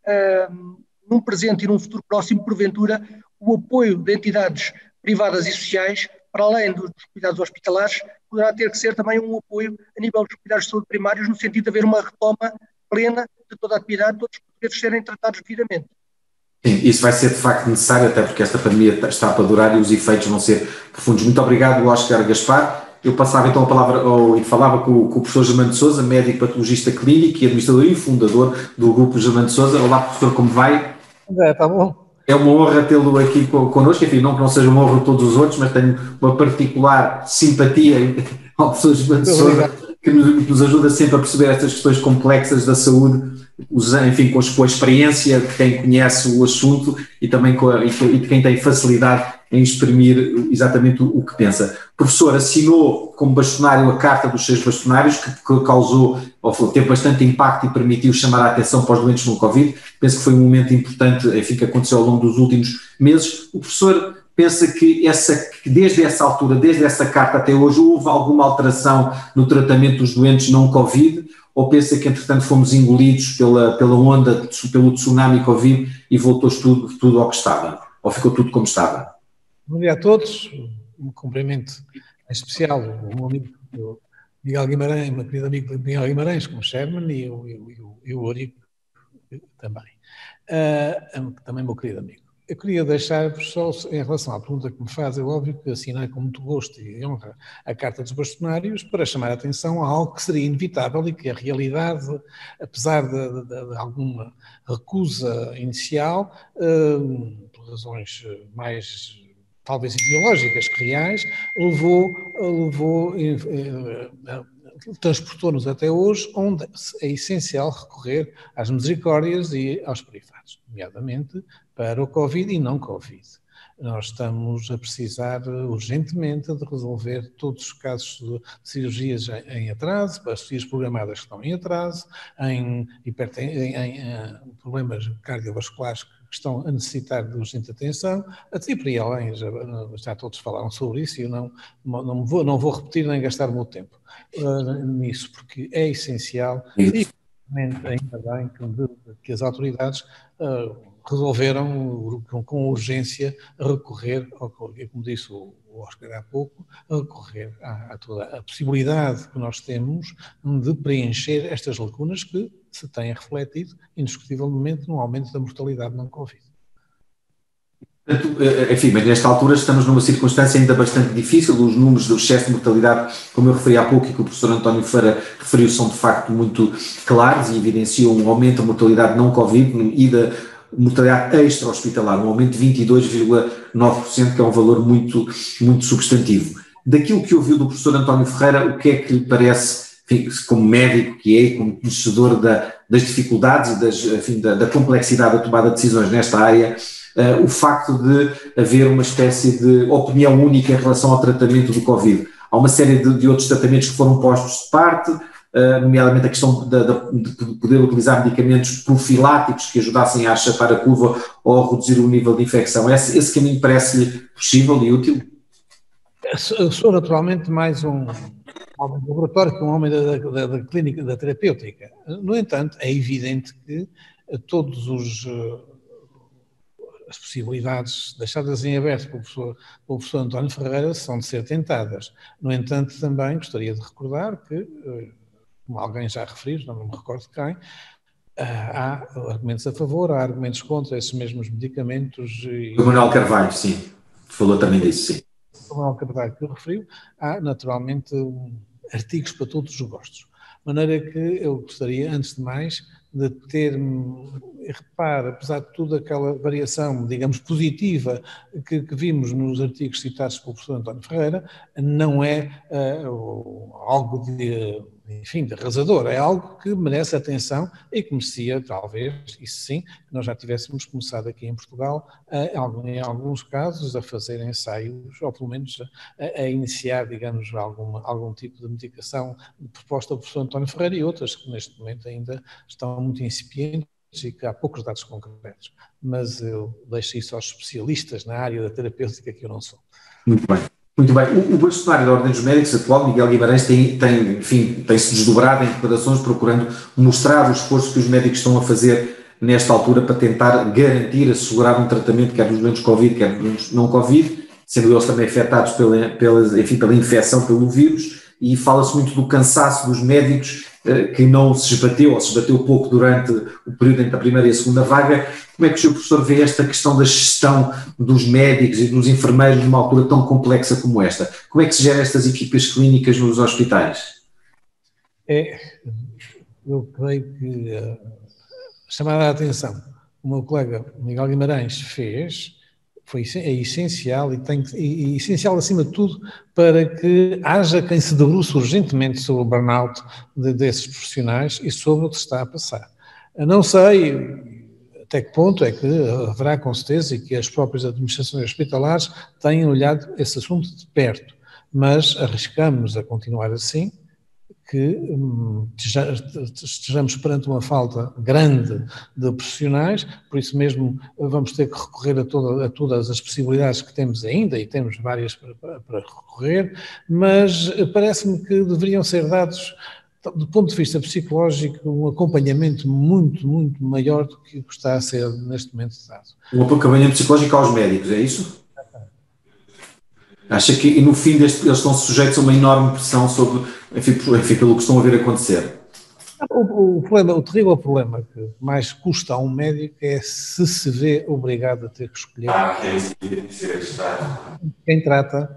num presente e num futuro próximo, porventura, o apoio de entidades privadas e sociais, para além dos cuidados hospitalares, poderá ter que ser também um apoio a nível dos cuidados de saúde primários, no sentido de haver uma retoma plena de toda a atividade, todos os portugueses serem tratados devidamente. Sim, isso vai ser de facto necessário, até porque esta pandemia está para durar e os efeitos vão ser profundos. Muito obrigado, Óscar Gaspar. Eu passava então a palavra e falava com o professor Germano de Sousa, médico patologista clínico e administrador e fundador do grupo Germano de Sousa. Olá, professor, como vai? Está bom. É uma honra tê-lo aqui connosco, enfim, não que não seja uma honra de todos os outros, mas tenho uma particular simpatia ao professor Germano de Sousa, que nos ajuda sempre a perceber estas questões complexas da saúde, enfim, com a experiência de quem conhece o assunto e também de quem tem facilidade em exprimir exatamente o que pensa. O professor assinou como bastonário a Carta dos 6 Bastonários, que causou, ou teve bastante impacto e permitiu chamar a atenção para os doentes no Covid. Penso que foi um momento importante, enfim, que aconteceu ao longo dos últimos meses. O professor pensa que desde essa altura, desde essa carta até hoje, houve alguma alteração no tratamento dos doentes não Covid? Ou pensa que, entretanto, fomos engolidos pela onda, pelo tsunami Covid e voltou tudo ao que estava? Ou ficou tudo como estava? Bom dia a todos. Um cumprimento em especial o meu amigo Miguel Guimarães, meu querido amigo Miguel Guimarães, como chairman, e o Eurico também. Também meu querido amigo. Eu queria deixar só, em relação à pergunta que me faz, é óbvio que assinei com muito gosto e honra a Carta dos Bastonários para chamar a atenção a algo que seria inevitável e que a realidade, apesar de alguma recusa inicial, por razões mais talvez ideológicas que reais, transportou-nos até hoje, onde é essencial recorrer às misericórdias e aos privados, nomeadamente para o Covid e não Covid. Nós estamos a precisar urgentemente de resolver todos os casos de cirurgias em atraso, as cirurgias programadas que estão em atraso, em problemas cardiovasculares que estão a necessitar de urgente atenção, até por aí além, já todos falaram sobre isso e eu não vou repetir nem gastar o meu tempo nisso, porque é essencial e ainda bem que as autoridades resolveram com urgência recorrer, como disse o Óscar há pouco, recorrer a toda a possibilidade que nós temos de preencher estas lacunas que se têm refletido indiscutivelmente no aumento da mortalidade não Covid. Enfim, mas nesta altura estamos numa circunstância ainda bastante difícil, os números do excesso de mortalidade, como eu referi há pouco e que o professor António Ferreira referiu, são de facto muito claros e evidenciam um aumento da mortalidade não Covid e da mortalidade extra-hospitalar, um aumento de 22,9%, que é um valor muito, muito substantivo. Daquilo que ouviu do professor António Ferreira, o que é que lhe parece, enfim, como médico que é, como conhecedor das dificuldades e da complexidade da tomada de decisões nesta área, o facto de haver uma espécie de opinião única em relação ao tratamento do Covid? Há uma série de outros tratamentos que foram postos de parte, nomeadamente a questão de poder utilizar medicamentos profiláticos que ajudassem a achatar a curva ou a reduzir o nível de infecção. Esse caminho parece-lhe possível e útil? Eu sou naturalmente mais um homem de laboratório que um homem da clínica, da terapêutica. No entanto, é evidente que todas as possibilidades deixadas em aberto pelo professor António Ferreira são de ser tentadas. No entanto, também gostaria de recordar que, como alguém já referiu, não me recordo quem, há argumentos a favor, há argumentos contra esses mesmos medicamentos. O Manuel Carvalho, sim, falou também disso, sim. O Manuel Carvalho que eu referiu, há naturalmente artigos para todos os gostos. De maneira que eu gostaria, antes de mais, de ter, repare, apesar de tudo aquela variação, digamos, positiva que vimos nos artigos citados pelo professor António Ferreira, não é algo de arrasador, é algo que merece atenção e que merecia, talvez, isso sim, que nós já tivéssemos começado aqui em Portugal, em alguns casos, a fazer ensaios, ou pelo menos a iniciar, digamos, algum tipo de medicação proposta pelo professor António Ferreira e outras que neste momento ainda estão muito incipientes e que há poucos dados concretos. Mas eu deixo isso aos especialistas na área da terapêutica, que eu não sou. Muito bem. Muito bem. O bastonário da Ordem dos Médicos atual, Miguel Guimarães, tem-se desdobrado em declarações procurando mostrar o esforço que os médicos estão a fazer nesta altura para tentar garantir, assegurar um tratamento quer dos doentes Covid, quer dos doentes não Covid, sendo eles também afetados pela infecção pelo vírus, e fala-se muito do cansaço dos médicos que não se esbateu, ou se esbateu pouco durante o período entre a primeira e a segunda vaga. Como é que o Sr. Professor vê esta questão da gestão dos médicos e dos enfermeiros numa altura tão complexa como esta? Como é que se gera estas equipas clínicas nos hospitais? Eu creio que a chamada a atenção que o meu colega Miguel Guimarães fez é essencial e essencial acima de tudo para que haja quem se debruce urgentemente sobre o burnout desses profissionais e sobre o que se está a passar. Eu não sei até que ponto é que haverá com certeza e que as próprias administrações hospitalares tenham olhado esse assunto de perto, mas arriscamos a continuar assim, que estejamos perante uma falta grande de profissionais, por isso mesmo vamos ter que recorrer a todas as possibilidades que temos ainda, e temos várias para recorrer, mas parece-me que deveriam ser dados, do ponto de vista psicológico, um acompanhamento muito, muito maior do que o que está a ser neste momento dado. Um acompanhamento psicológico aos médicos, é isso? Acha que, no fim, eles estão sujeitos a uma enorme pressão sobre, enfim, pelo que estão a ver acontecer? O terrível problema que mais custa a um médico é se vê obrigado a ter que escolher quem trata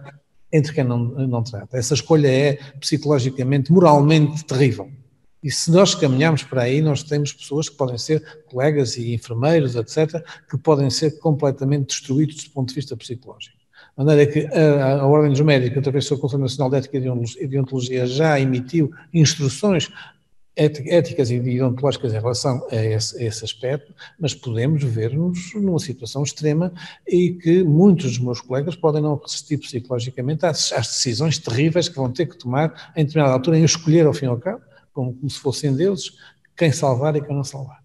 entre quem não trata. Essa escolha é psicologicamente, moralmente terrível. E se nós caminharmos para aí, nós temos pessoas que podem ser colegas e enfermeiros, etc., que podem ser completamente destruídos do ponto de vista psicológico. De maneira que a Ordem dos Médicos, através do seu Conselho Nacional de Ética e Deontologia, já emitiu instruções éticas e deontológicas em relação a esse aspecto, mas podemos ver-nos numa situação extrema e que muitos dos meus colegas podem não resistir psicologicamente às decisões terríveis que vão ter que tomar em determinada altura, em escolher, ao fim e ao cabo, como se fossem deuses, quem salvar e quem não salvar.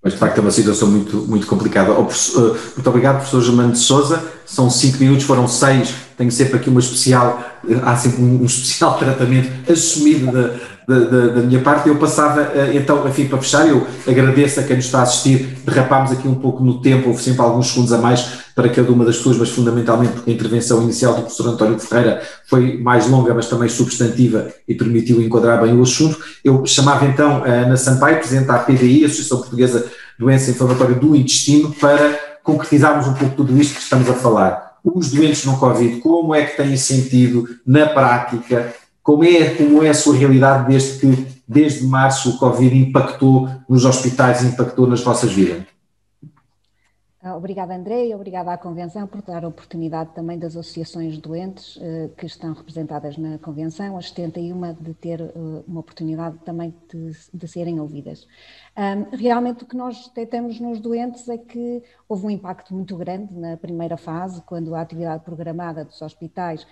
Mas, de facto, é uma situação muito, muito complicada. Muito obrigado, professor Germano de Sousa. São 5 minutos, foram 6. Tenho sempre aqui há sempre um especial tratamento assumido da minha parte. Eu passava, então, enfim, para fechar, eu agradeço a quem nos está a assistir. Derrapámos aqui um pouco no tempo, houve sempre alguns segundos a mais para cada uma das pessoas, mas fundamentalmente porque a intervenção inicial do professor António Ferreira foi mais longa, mas também substantiva e permitiu enquadrar bem o assunto. Eu chamava então a Ana Sampaio, presidente da APDI, Associação Portuguesa de Doença Inflamatória do Intestino, para concretizarmos um pouco tudo isto que estamos a falar. Os doentes no Covid, como é que têm sentido na prática? Como é a sua realidade desde março o Covid impactou nos hospitais e impactou nas vossas vidas? Obrigada, André, e obrigada à Convenção por dar a oportunidade também das associações de doentes que estão representadas na Convenção, as 71, de ter uma oportunidade também de serem ouvidas. Realmente o que nós detectamos nos doentes é que houve um impacto muito grande na primeira fase, quando a atividade programada dos hospitais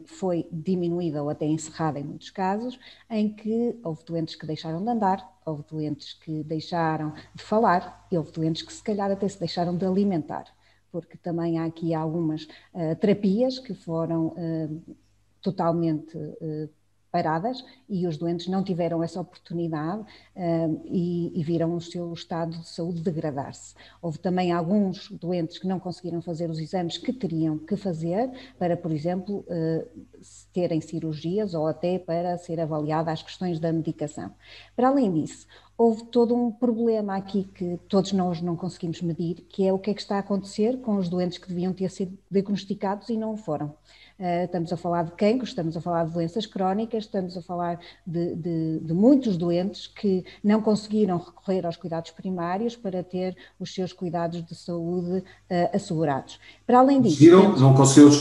foi diminuída ou até encerrada em muitos casos, em que houve doentes que deixaram de andar, houve doentes que deixaram de falar e houve doentes que se calhar até se deixaram de alimentar, porque também há aqui algumas terapias que foram totalmente paradas e os doentes não tiveram essa oportunidade e viram o seu estado de saúde degradar-se. Houve também alguns doentes que não conseguiram fazer os exames que teriam que fazer para, por exemplo, terem cirurgias ou até para ser avaliada as questões da medicação. Para além disso, houve todo um problema aqui que todos nós não conseguimos medir, que é o que é que está a acontecer com os doentes que deviam ter sido diagnosticados e não o foram. Estamos a falar de cancros, estamos a falar de doenças crónicas, estamos a falar de muitos doentes que não conseguiram recorrer aos cuidados primários para ter os seus cuidados de saúde assegurados. Para além disso... Não conseguiram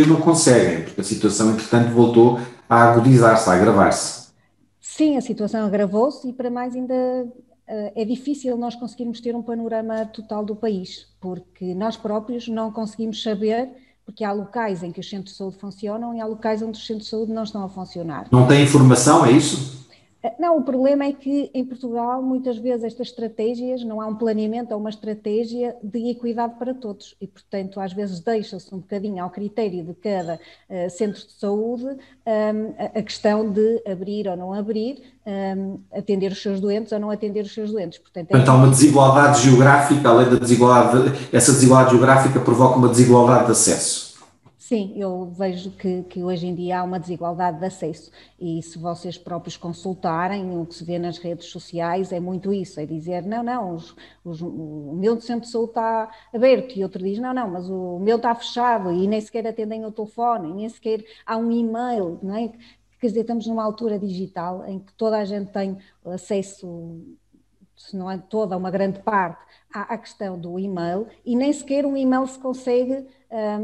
e não conseguem, porque a situação, entretanto, voltou a agudizar-se, a agravar-se. Sim, a situação agravou-se e, para mais, ainda é difícil nós conseguirmos ter um panorama total do país, porque nós próprios não conseguimos saber, porque há locais em que os centros de saúde funcionam e há locais onde os centros de saúde não estão a funcionar. Não tem informação, é isso? Não, o problema é que em Portugal muitas vezes estas estratégias, não há um planeamento, há uma estratégia de equidade para todos e, portanto, às vezes deixa-se um bocadinho ao critério de cada centro de saúde a questão de abrir ou não abrir, atender os seus doentes ou não atender os seus doentes. Portanto, há uma desigualdade geográfica, além da desigualdade, essa desigualdade geográfica provoca uma desigualdade de acesso. Sim, eu vejo que hoje em dia há uma desigualdade de acesso e se vocês próprios consultarem, o que se vê nas redes sociais é muito isso, é dizer, não, o meu centro de saúde está aberto e outro diz, não, mas o meu está fechado e nem sequer atendem o telefone, nem sequer há um e-mail, não é? Quer dizer, estamos numa altura digital em que toda a gente tem acesso, se não é toda, uma grande parte, à questão do e-mail e nem sequer um e-mail se consegue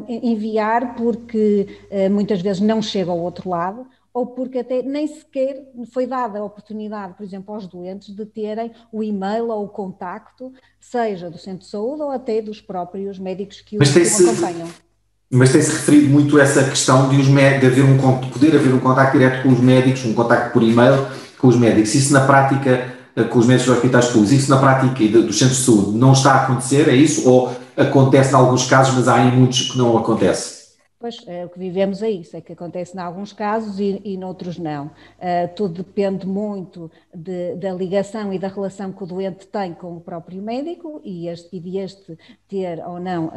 enviar porque muitas vezes não chega ao outro lado ou porque até nem sequer foi dada a oportunidade, por exemplo, aos doentes de terem o e-mail ou o contacto, seja do centro de saúde ou até dos próprios médicos que o acompanham. Mas tem-se referido muito a essa questão de poder haver um contacto direto com os médicos, um contacto por e-mail com os médicos. Isso na prática, com os médicos dos hospitais públicos, isso na prática e dos centros de saúde não está a acontecer, é isso? Ou acontece em alguns casos, mas há em muitos que não acontece? Pois, o que vivemos é isso, é que acontece em alguns casos e noutros não. Tudo depende muito da ligação e da relação que o doente tem com o próprio médico e de este ter ou não,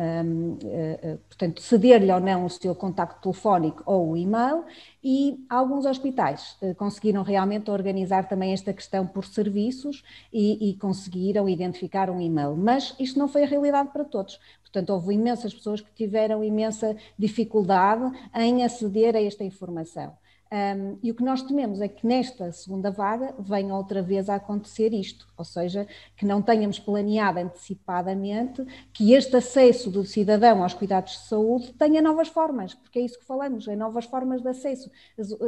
portanto, ceder-lhe ou não o seu contacto telefónico ou o e-mail. E alguns hospitais conseguiram realmente organizar também esta questão por serviços e conseguiram identificar um e-mail, mas isto não foi a realidade para todos. Portanto, houve imensas pessoas que tiveram imensa dificuldade em aceder a esta informação. E o que nós tememos é que nesta segunda vaga venha outra vez a acontecer isto, ou seja, que não tenhamos planeado antecipadamente que este acesso do cidadão aos cuidados de saúde tenha novas formas, porque é isso que falamos, é novas formas de acesso,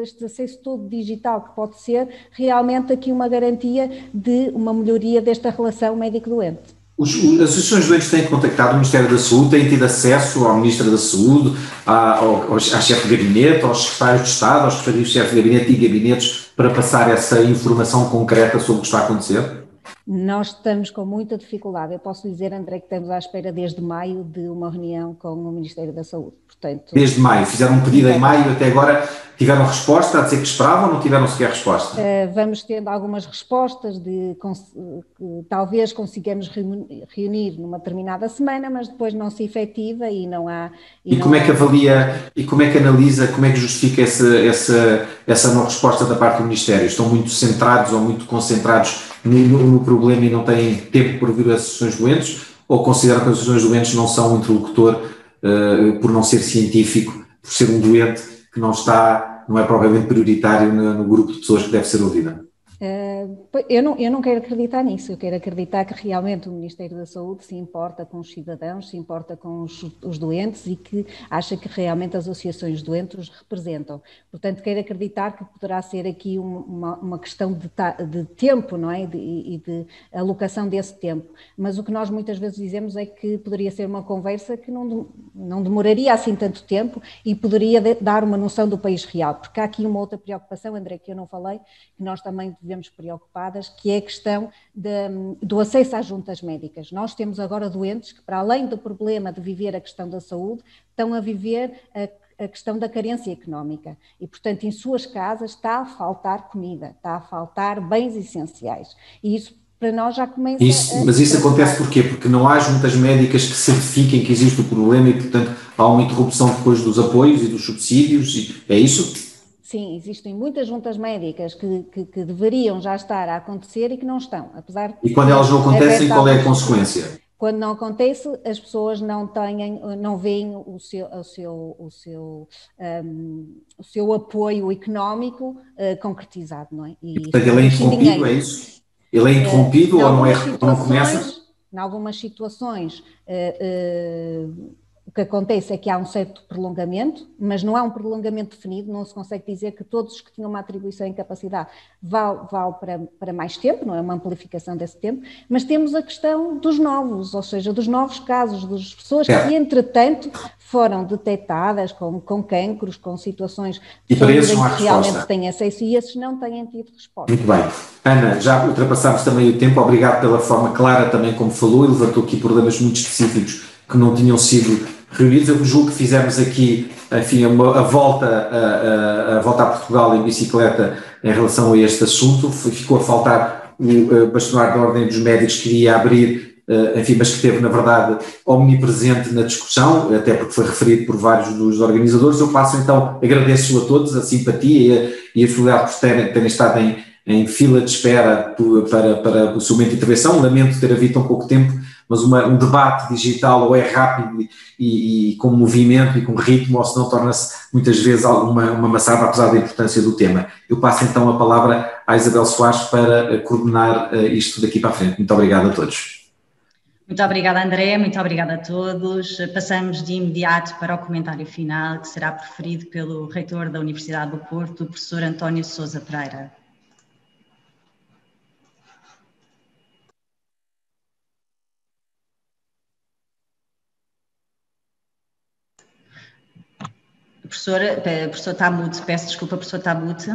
este acesso todo digital que pode ser realmente aqui uma garantia de uma melhoria desta relação médico-doente. As associações de doentes têm contactado o Ministério da Saúde, têm tido acesso ao Ministro da Saúde, à chefe de gabinete, aos secretários de Estado, aos respectivos chefes de gabinete e gabinetes para passar essa informação concreta sobre o que está a acontecer? Nós estamos com muita dificuldade. Eu posso dizer, André, que estamos à espera desde maio de uma reunião com o Ministério da Saúde. Portanto, desde maio? Fizeram um pedido em maio, até agora tiveram resposta a dizer que esperavam ou não tiveram sequer resposta? Vamos tendo algumas respostas de que talvez consigamos reunir numa determinada semana, mas depois não se efetiva e não há... E como é que avalia, e como é que analisa, como é que justifica essa não resposta da parte do Ministério? Estão muito centrados ou muito concentrados no problema e não têm tempo para ouvir as associações doentes, ou consideram que as associações doentes não são um interlocutor por não ser científico, por ser um doente que não é propriamente prioritário no grupo de pessoas que deve ser ouvida? Eu não quero acreditar nisso, eu quero acreditar que realmente o Ministério da Saúde se importa com os cidadãos, se importa com os doentes e que acha que realmente as associações de doentes os representam. Portanto, quero acreditar que poderá ser aqui uma questão de tempo, não é? E de alocação desse tempo. Mas o que nós muitas vezes dizemos é que poderia ser uma conversa que não demoraria assim tanto tempo e poderia dar uma noção do país real. Porque há aqui uma outra preocupação, André, que eu não falei, que nós também devemos preocupadas, que é a questão do acesso às juntas médicas. Nós temos agora doentes que, para além do problema de viver a questão da saúde, estão a viver a questão da carência económica e, portanto, em suas casas está a faltar comida, está a faltar bens essenciais e isso para nós já começa Mas isso acontece porquê? Porque não há juntas médicas que certifiquem que existe o problema e, portanto, há uma interrupção depois dos apoios e dos subsídios, é isso? Sim, existem muitas juntas médicas que deveriam já estar a acontecer e que não estão, apesar de... E quando elas não acontecem, qual é a consequência? Quando não acontece, as pessoas não veem o seu apoio económico concretizado, não é? E portanto, ele é interrompido, é isso? Ele é interrompido ou não começa? Em algumas situações... O que acontece é que há um certo prolongamento, mas não há um prolongamento definido, não se consegue dizer que todos os que tinham uma atribuição em capacidade vão para mais tempo, não é uma amplificação desse tempo, mas temos a questão dos novos, ou seja, dos novos casos, das pessoas que, entretanto, foram detectadas com cancros, com situações de saúde em que realmente têm acesso, e esses não têm tido resposta. Muito bem. Ana, já ultrapassámos também o tempo, obrigado pela forma clara também como falou, e levantou aqui problemas muito específicos que não tinham sido reunidos. Eu julgo que fizemos aqui, enfim, a volta a Portugal em bicicleta em relação a este assunto. Ficou a faltar o bastonário da Ordem dos Médicos que iria abrir, enfim, mas que esteve, na verdade, omnipresente na discussão, até porque foi referido por vários dos organizadores. Eu passo então, agradeço a todos a simpatia e a fidelidade por terem estado em fila de espera para o seu momento de intervenção. Lamento ter havido tão pouco tempo, mas um debate digital ou é rápido e com movimento e com ritmo, ou se não torna-se muitas vezes uma maçada, apesar da importância do tema. Eu passo então a palavra à Isabel Soares para coordenar isto daqui para a frente. Muito obrigado a todos. Muito obrigada, André, muito obrigada a todos. Passamos de imediato para o comentário final, que será proferido pelo reitor da Universidade do Porto, o professor António Sousa Pereira. Professor está mute, peço desculpa, professor está mute.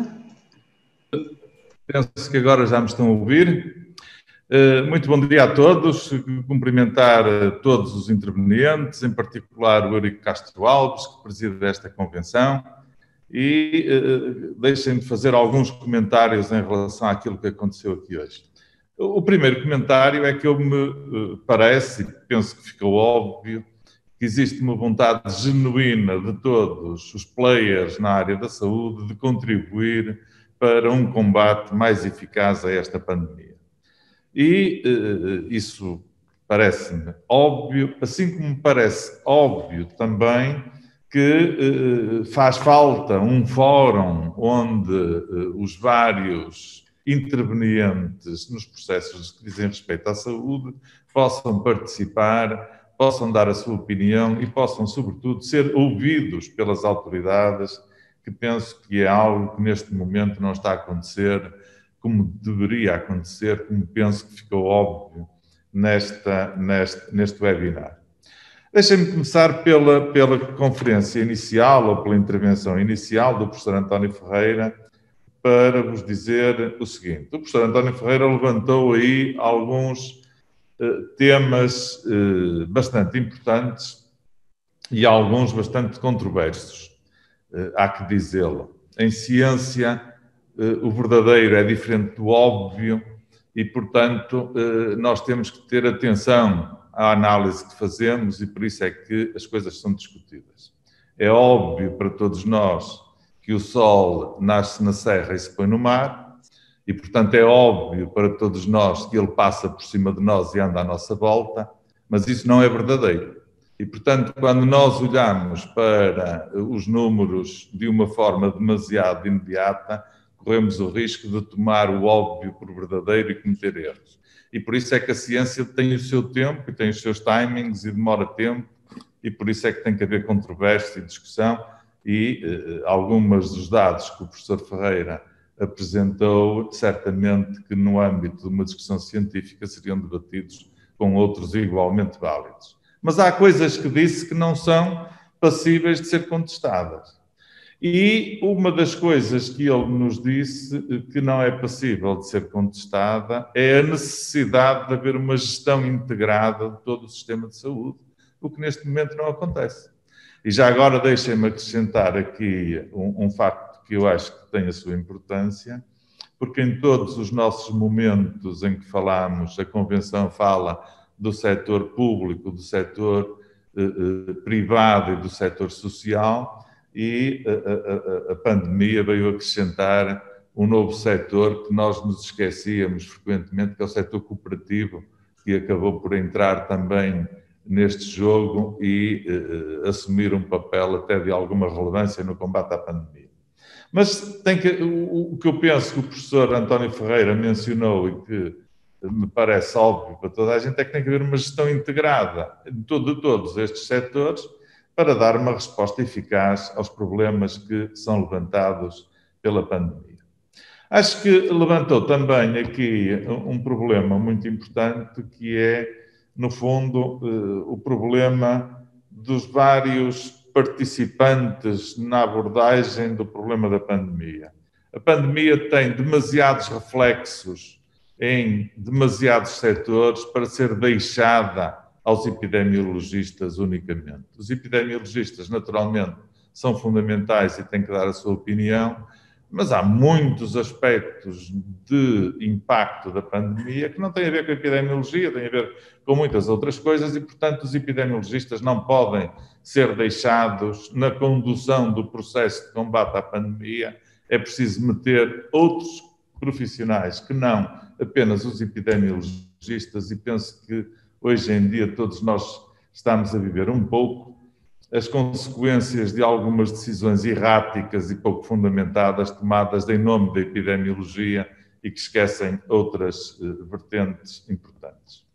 Penso que agora já me estão a ouvir. Muito bom dia a todos, cumprimentar todos os intervenientes, em particular o Eurico Castro Alves, que preside esta convenção, e deixem-me fazer alguns comentários em relação àquilo que aconteceu aqui hoje. O primeiro comentário é que me parece, e penso que ficou óbvio, que existe uma vontade genuína de todos os players na área da saúde de contribuir para um combate mais eficaz a esta pandemia. E isso parece-me óbvio, assim como me parece óbvio também que faz falta um fórum onde os vários intervenientes nos processos que dizem respeito à saúde possam participar, possam dar a sua opinião e possam, sobretudo, ser ouvidos pelas autoridades, que penso que é algo que neste momento não está a acontecer como deveria acontecer, como penso que ficou óbvio neste webinar. Deixem-me começar pela conferência inicial, ou pela intervenção inicial do professor António Ferreira, para vos dizer o seguinte. O professor António Ferreira levantou aí alguns temas bastante importantes e alguns bastante controversos, há que dizê-lo. Em ciência, o verdadeiro é diferente do óbvio e, portanto, nós temos que ter atenção à análise que fazemos e por isso é que as coisas são discutidas. É óbvio para todos nós que o Sol nasce na Serra e se põe no mar, e, portanto, é óbvio para todos nós que ele passa por cima de nós e anda à nossa volta, mas isso não é verdadeiro. E, portanto, quando nós olhamos para os números de uma forma demasiado imediata, corremos o risco de tomar o óbvio por verdadeiro e cometer erros. E por isso é que a ciência tem o seu tempo e tem os seus timings e demora tempo, e por isso é que tem que haver controvérsia e discussão, e alguns dos dados que o professor Ferreira apresentou, certamente que no âmbito de uma discussão científica seriam debatidos com outros igualmente válidos. Mas há coisas que disse que não são passíveis de ser contestadas. E uma das coisas que ele nos disse que não é passível de ser contestada é a necessidade de haver uma gestão integrada de todo o sistema de saúde, o que neste momento não acontece. E já agora deixem-me acrescentar aqui um facto que eu acho que tem a sua importância, porque em todos os nossos momentos em que falamos, a Convenção fala do setor público, do setor privado e do setor social, e a pandemia veio acrescentar um novo setor que nós nos esquecíamos frequentemente, que é o setor cooperativo, que acabou por entrar também neste jogo e assumir um papel até de alguma relevância no combate à pandemia. Mas o que eu penso que o professor António Ferreira mencionou e que me parece óbvio para toda a gente é que tem que haver uma gestão integrada de todos estes setores para dar uma resposta eficaz aos problemas que são levantados pela pandemia. Acho que levantou também aqui um problema muito importante, que é, no fundo, o problema dos vários participantes na abordagem do problema da pandemia. A pandemia tem demasiados reflexos em demasiados setores para ser deixada aos epidemiologistas unicamente. Os epidemiologistas, naturalmente, são fundamentais e têm que dar a sua opinião, mas há muitos aspectos de impacto da pandemia que não têm a ver com a epidemiologia, têm a ver com muitas outras coisas e, portanto, os epidemiologistas não podem ser deixados na condução do processo de combate à pandemia. É preciso meter outros profissionais que não apenas os epidemiologistas, e penso que hoje em dia todos nós estamos a viver um pouco as consequências de algumas decisões erráticas e pouco fundamentadas tomadas em nome da epidemiologia e que esquecem outras vertentes importantes.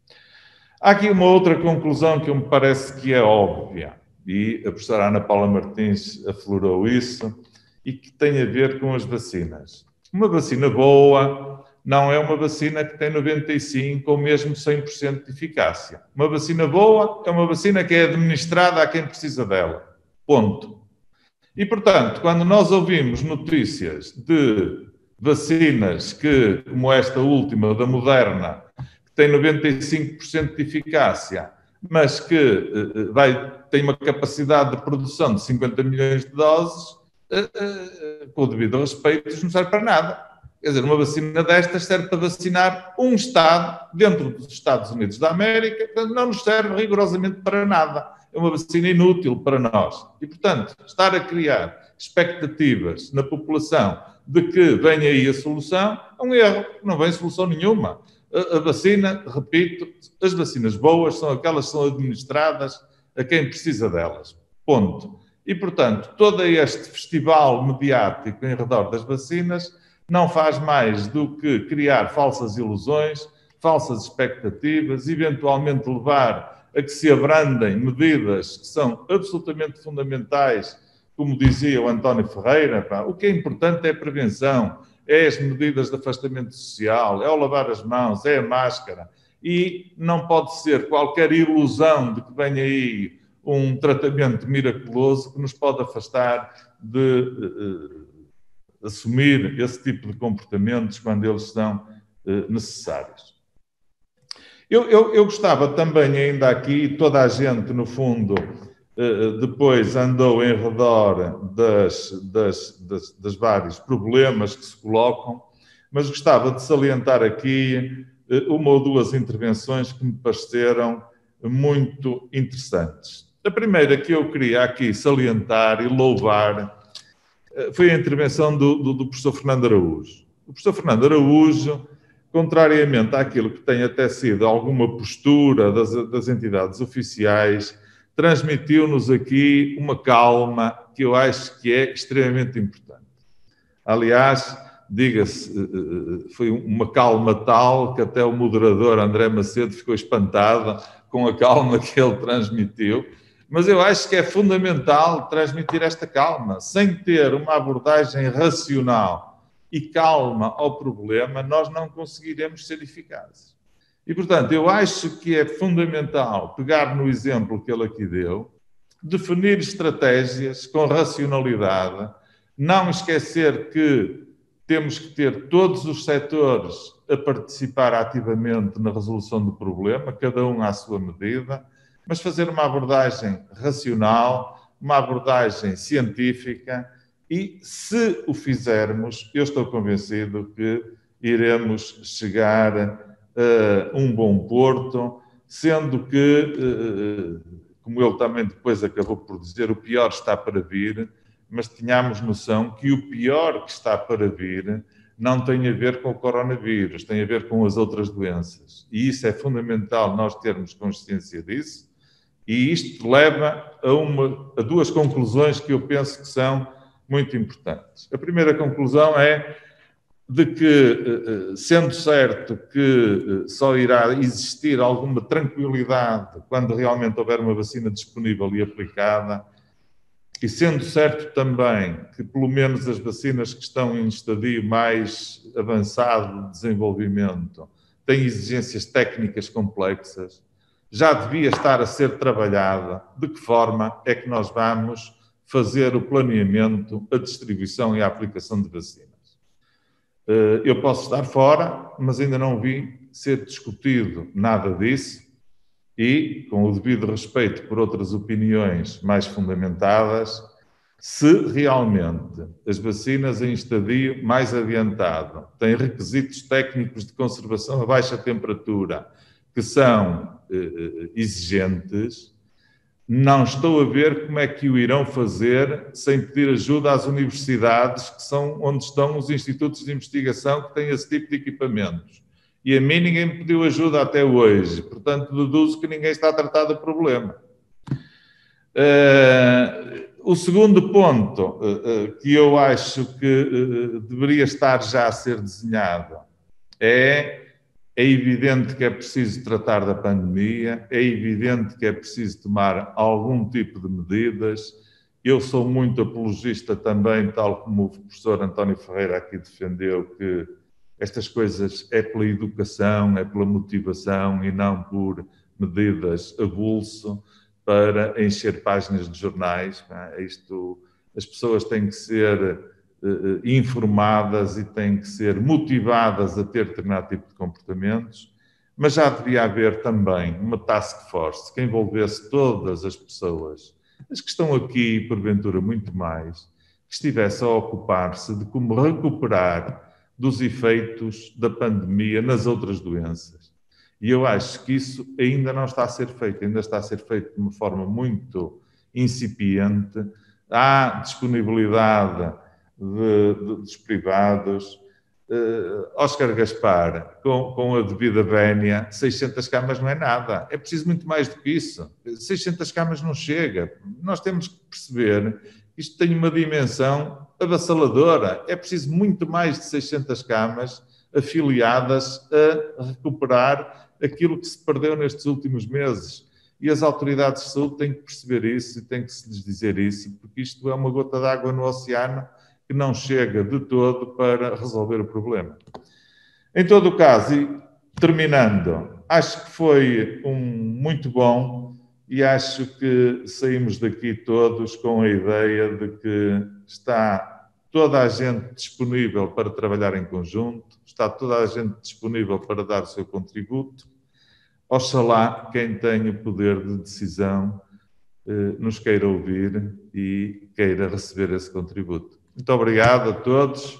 Há aqui uma outra conclusão que me parece que é óbvia, e a professora Ana Paula Martins aflorou isso, e que tem a ver com as vacinas. Uma vacina boa não é uma vacina que tem 95% ou mesmo 100% de eficácia. Uma vacina boa é uma vacina que é administrada a quem precisa dela. Ponto. E, portanto, quando nós ouvimos notícias de vacinas que, como esta última, da Moderna, que tem 95% de eficácia, mas que tem uma capacidade de produção de 50 milhões de doses, com o devido respeito, isso não serve para nada. Quer dizer, uma vacina destas serve para vacinar um Estado dentro dos Estados Unidos da América, portanto, não nos serve rigorosamente para nada. É uma vacina inútil para nós. E, portanto, estar a criar expectativas na população de que vem aí a solução é um erro. Não vem solução nenhuma. A vacina, repito, as vacinas boas são aquelas que são administradas a quem precisa delas. Ponto. E, portanto, todo este festival mediático em redor das vacinas não faz mais do que criar falsas ilusões, falsas expectativas, eventualmente levar a que se abrandem medidas que são absolutamente fundamentais, como dizia o António Ferreira. O que é importante é a prevenção, é as medidas de afastamento social, é o lavar as mãos, é a máscara. E não pode ser qualquer ilusão de que venha aí um tratamento miraculoso que nos pode afastar de assumir esse tipo de comportamentos quando eles são necessários. Eu gostava também ainda aqui, toda a gente no fundo depois andou em redor das vários problemas que se colocam, mas gostava de salientar aqui uma ou duas intervenções que me pareceram muito interessantes. A primeira que eu queria aqui salientar e louvar foi a intervenção do professor Fernando Araújo. O professor Fernando Araújo, contrariamente àquilo que tem até sido alguma postura das entidades oficiais, transmitiu-nos aqui uma calma que eu acho que é extremamente importante. Aliás, diga-se, foi uma calma tal que até o moderador André Macedo ficou espantado com a calma que ele transmitiu. Mas eu acho que é fundamental transmitir esta calma. Sem ter uma abordagem racional e calma ao problema, nós não conseguiremos ser eficazes. E, portanto, eu acho que é fundamental pegar no exemplo que ele aqui deu, definir estratégias com racionalidade, não esquecer que temos que ter todos os setores a participar ativamente na resolução do problema, cada um à sua medida, mas fazer uma abordagem racional, uma abordagem científica e, se o fizermos, eu estou convencido que iremos chegar a um bom porto, sendo que, como ele também depois acabou por dizer, o pior está para vir, mas tenhamos noção que o pior que está para vir não tem a ver com o coronavírus, tem a ver com as outras doenças. E isso é fundamental nós termos consciência disso. E isto leva a duas conclusões que eu penso que são muito importantes. A primeira conclusão é de que, sendo certo que só irá existir alguma tranquilidade quando realmente houver uma vacina disponível e aplicada, E sendo certo também que, pelo menos, as vacinas que estão em estadio mais avançado de desenvolvimento têm exigências técnicas complexas, já devia estar a ser trabalhada de que forma é que nós vamos fazer o planeamento, a distribuição e a aplicação de vacinas. Eu posso estar fora, mas ainda não vi ser discutido nada disso e, com o devido respeito por outras opiniões mais fundamentadas, se realmente as vacinas em estadio mais adiantado têm requisitos técnicos de conservação a baixa temperatura que são exigentes, não estou a ver como é que o irão fazer sem pedir ajuda às universidades, que são onde estão os institutos de investigação que têm esse tipo de equipamentos. E a mim ninguém me pediu ajuda até hoje, portanto deduzo que ninguém está a tratar do problema. O segundo ponto que eu acho que deveria estar já a ser desenhado é evidente que é preciso tratar da pandemia, é evidente que é preciso tomar algum tipo de medidas. Eu sou muito apologista também, tal como o professor António Ferreira aqui defendeu, que estas coisas é pela educação, é pela motivação e não por medidas a bolso para encher páginas de jornais. As pessoas têm que ser informadas e têm que ser motivadas a ter determinado tipo de comportamentos, mas já devia haver também uma task force que envolvesse todas as pessoas, as que estão aqui, porventura muito mais, que estivesse a ocupar-se de como recuperar dos efeitos da pandemia nas outras doenças. E eu acho que isso ainda não está a ser feito, ainda está a ser feito de uma forma muito incipiente. Há disponibilidade dos privados. Óscar Gaspar, com a devida vénia, 600 camas não é nada. É preciso muito mais do que isso. 600 camas não chega. Nós temos que perceber que isto tem uma dimensão avassaladora. É preciso muito mais de 600 camas afiliadas a recuperar aquilo que se perdeu nestes últimos meses. E as autoridades de saúde têm que perceber isso e têm que se lhes dizer isso, porque isto é uma gota de água no oceano que não chega de todo para resolver o problema. Em todo o caso, e terminando, acho que foi muito bom e acho que saímos daqui todos com a ideia de que está toda a gente disponível para trabalhar em conjunto, está toda a gente disponível para dar o seu contributo. Oxalá quem tem o poder de decisão nos queira ouvir e queira receber esse contributo. Muito obrigado a todos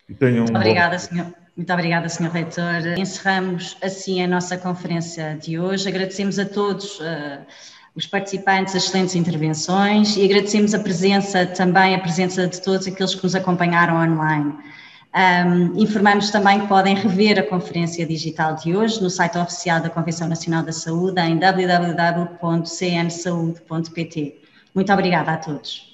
e tenham Muito obrigada, Sr. Reitor. Encerramos assim a nossa conferência de hoje. Agradecemos a todos os participantes, as excelentes intervenções e agradecemos também a presença de todos aqueles que nos acompanharam online. Informamos também que podem rever a conferência digital de hoje no site oficial da Convenção Nacional da Saúde em www.cnsaude.pt. Muito obrigada a todos.